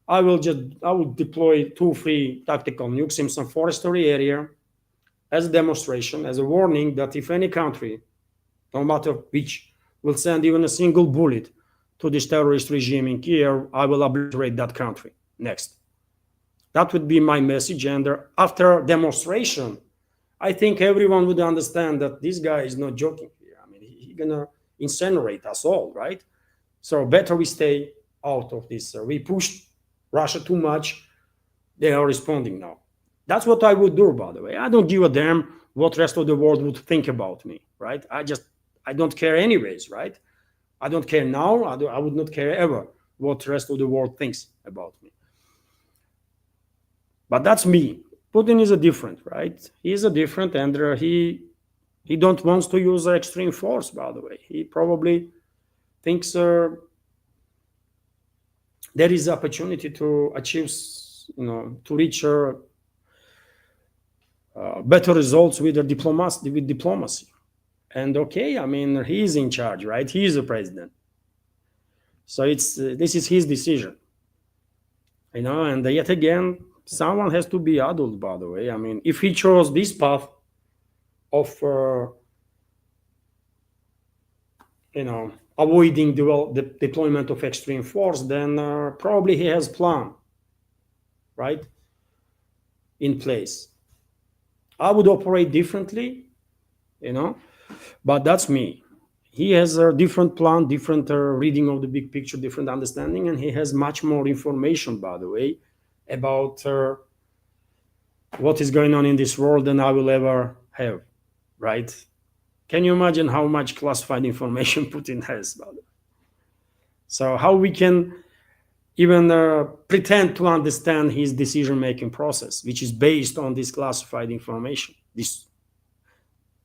S1: I will deploy 2-3 tactical nukes in some forestry area as a demonstration, as a warning that if any country, no matter which, will send even a single bullet to this terrorist regime in Kiev, I will obliterate that country next. That would be my message. And after demonstration, I think everyone would understand that this guy is not joking here. I mean, he's gonna incinerate us all, right? So better we stay out of this. We pushed Russia too much. They are responding now. That's what I would do, by the way. I don't give a damn what rest of the world would think about me, right? I don't care anyways, right? I don't care now. I would not care ever what the rest of the world thinks about me. But that's me. Putin is a different, right? He is a different, and he don't want to use extreme force, by the way. He probably thinks there is opportunity to achieve, to reach better results with diplomacy. And okay, I mean, he is in charge, right? He is the president. So this is his decision, and yet again, someone has to be adult, by the way. I mean, if he chose this path of, avoiding the deployment of extreme force, then probably he has plan, right, in place. I would operate differently, but that's me. He has a different plan, different reading of the big picture, different understanding, and he has much more information, by the way, about what is going on in this world than I will ever have, right? Can you imagine how much classified information Putin has, by the way? So how we can even pretend to understand his decision-making process, which is based on this classified information, this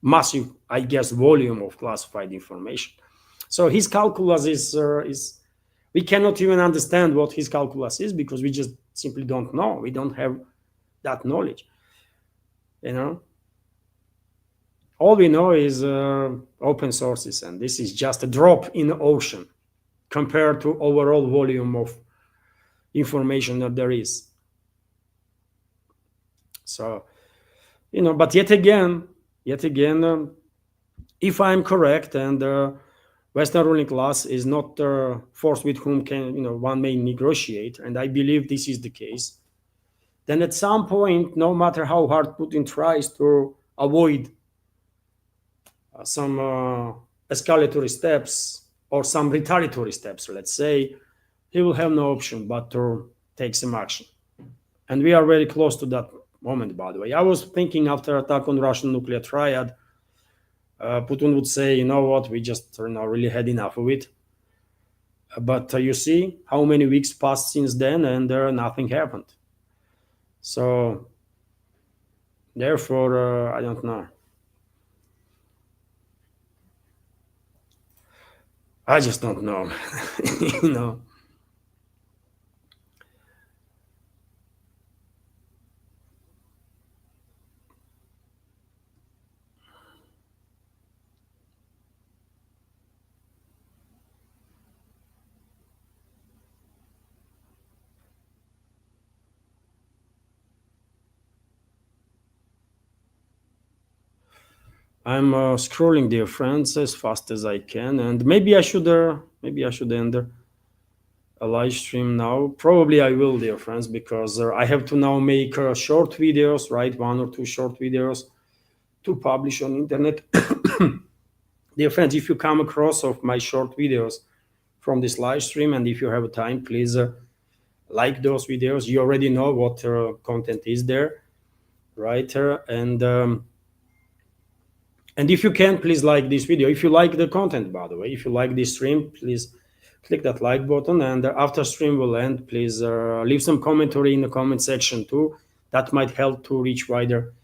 S1: massive, I guess, volume of classified information. So his calculus is we cannot even understand what his calculus is, because we just simply don't know. We don't have that knowledge. All we know is open sources, and this is just a drop in the ocean compared to overall volume of information that there is. So, but yet again, if I'm correct, and Western ruling class is not the force with whom one may negotiate, and I believe this is the case, then at some point, no matter how hard Putin tries to avoid some escalatory steps or some retaliatory steps, let's say, he will have no option but to take some action. And we are very close to that moment, by the way. I was thinking after attack on Russian nuclear triad, Putin would say, you know what, we just really had enough of it. But you see how many weeks passed since then, and nothing happened. So therefore, I don't know. I just don't know. I'm scrolling, dear friends, as fast as I can, and maybe I should end a live stream now. Probably I will, dear friends, because I have to now make short videos, right? 1 or 2 short videos to publish on internet. Dear friends, if you come across of my short videos from this live stream, and if you have time, please like those videos. You already know what content is there, right? And if you can, please like this video. If you like the content, by the way, if you like this stream, please click that like button. And after stream will end, please leave some commentary in the comment section too. That might help to reach wider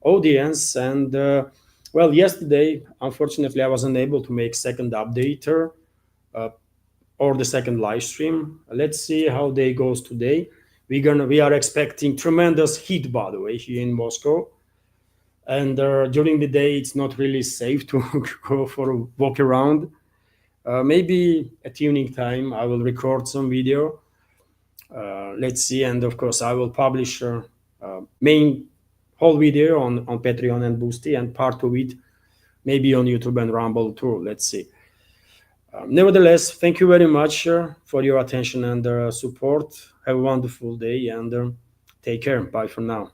S1: audience. And well, yesterday, unfortunately, I wasn't able to make second update or the second live stream. Let's see how day goes today. We are expecting tremendous heat, by the way, here in Moscow. And during the day, it's not really safe to go for a walk around. Maybe at evening time, I will record some video. Let's see, and of course, I will publish main whole video on Patreon and Boosty, and part of it maybe on YouTube and Rumble too. Let's see. Nevertheless, thank you very much for your attention and support. Have a wonderful day, and take care. Bye for now.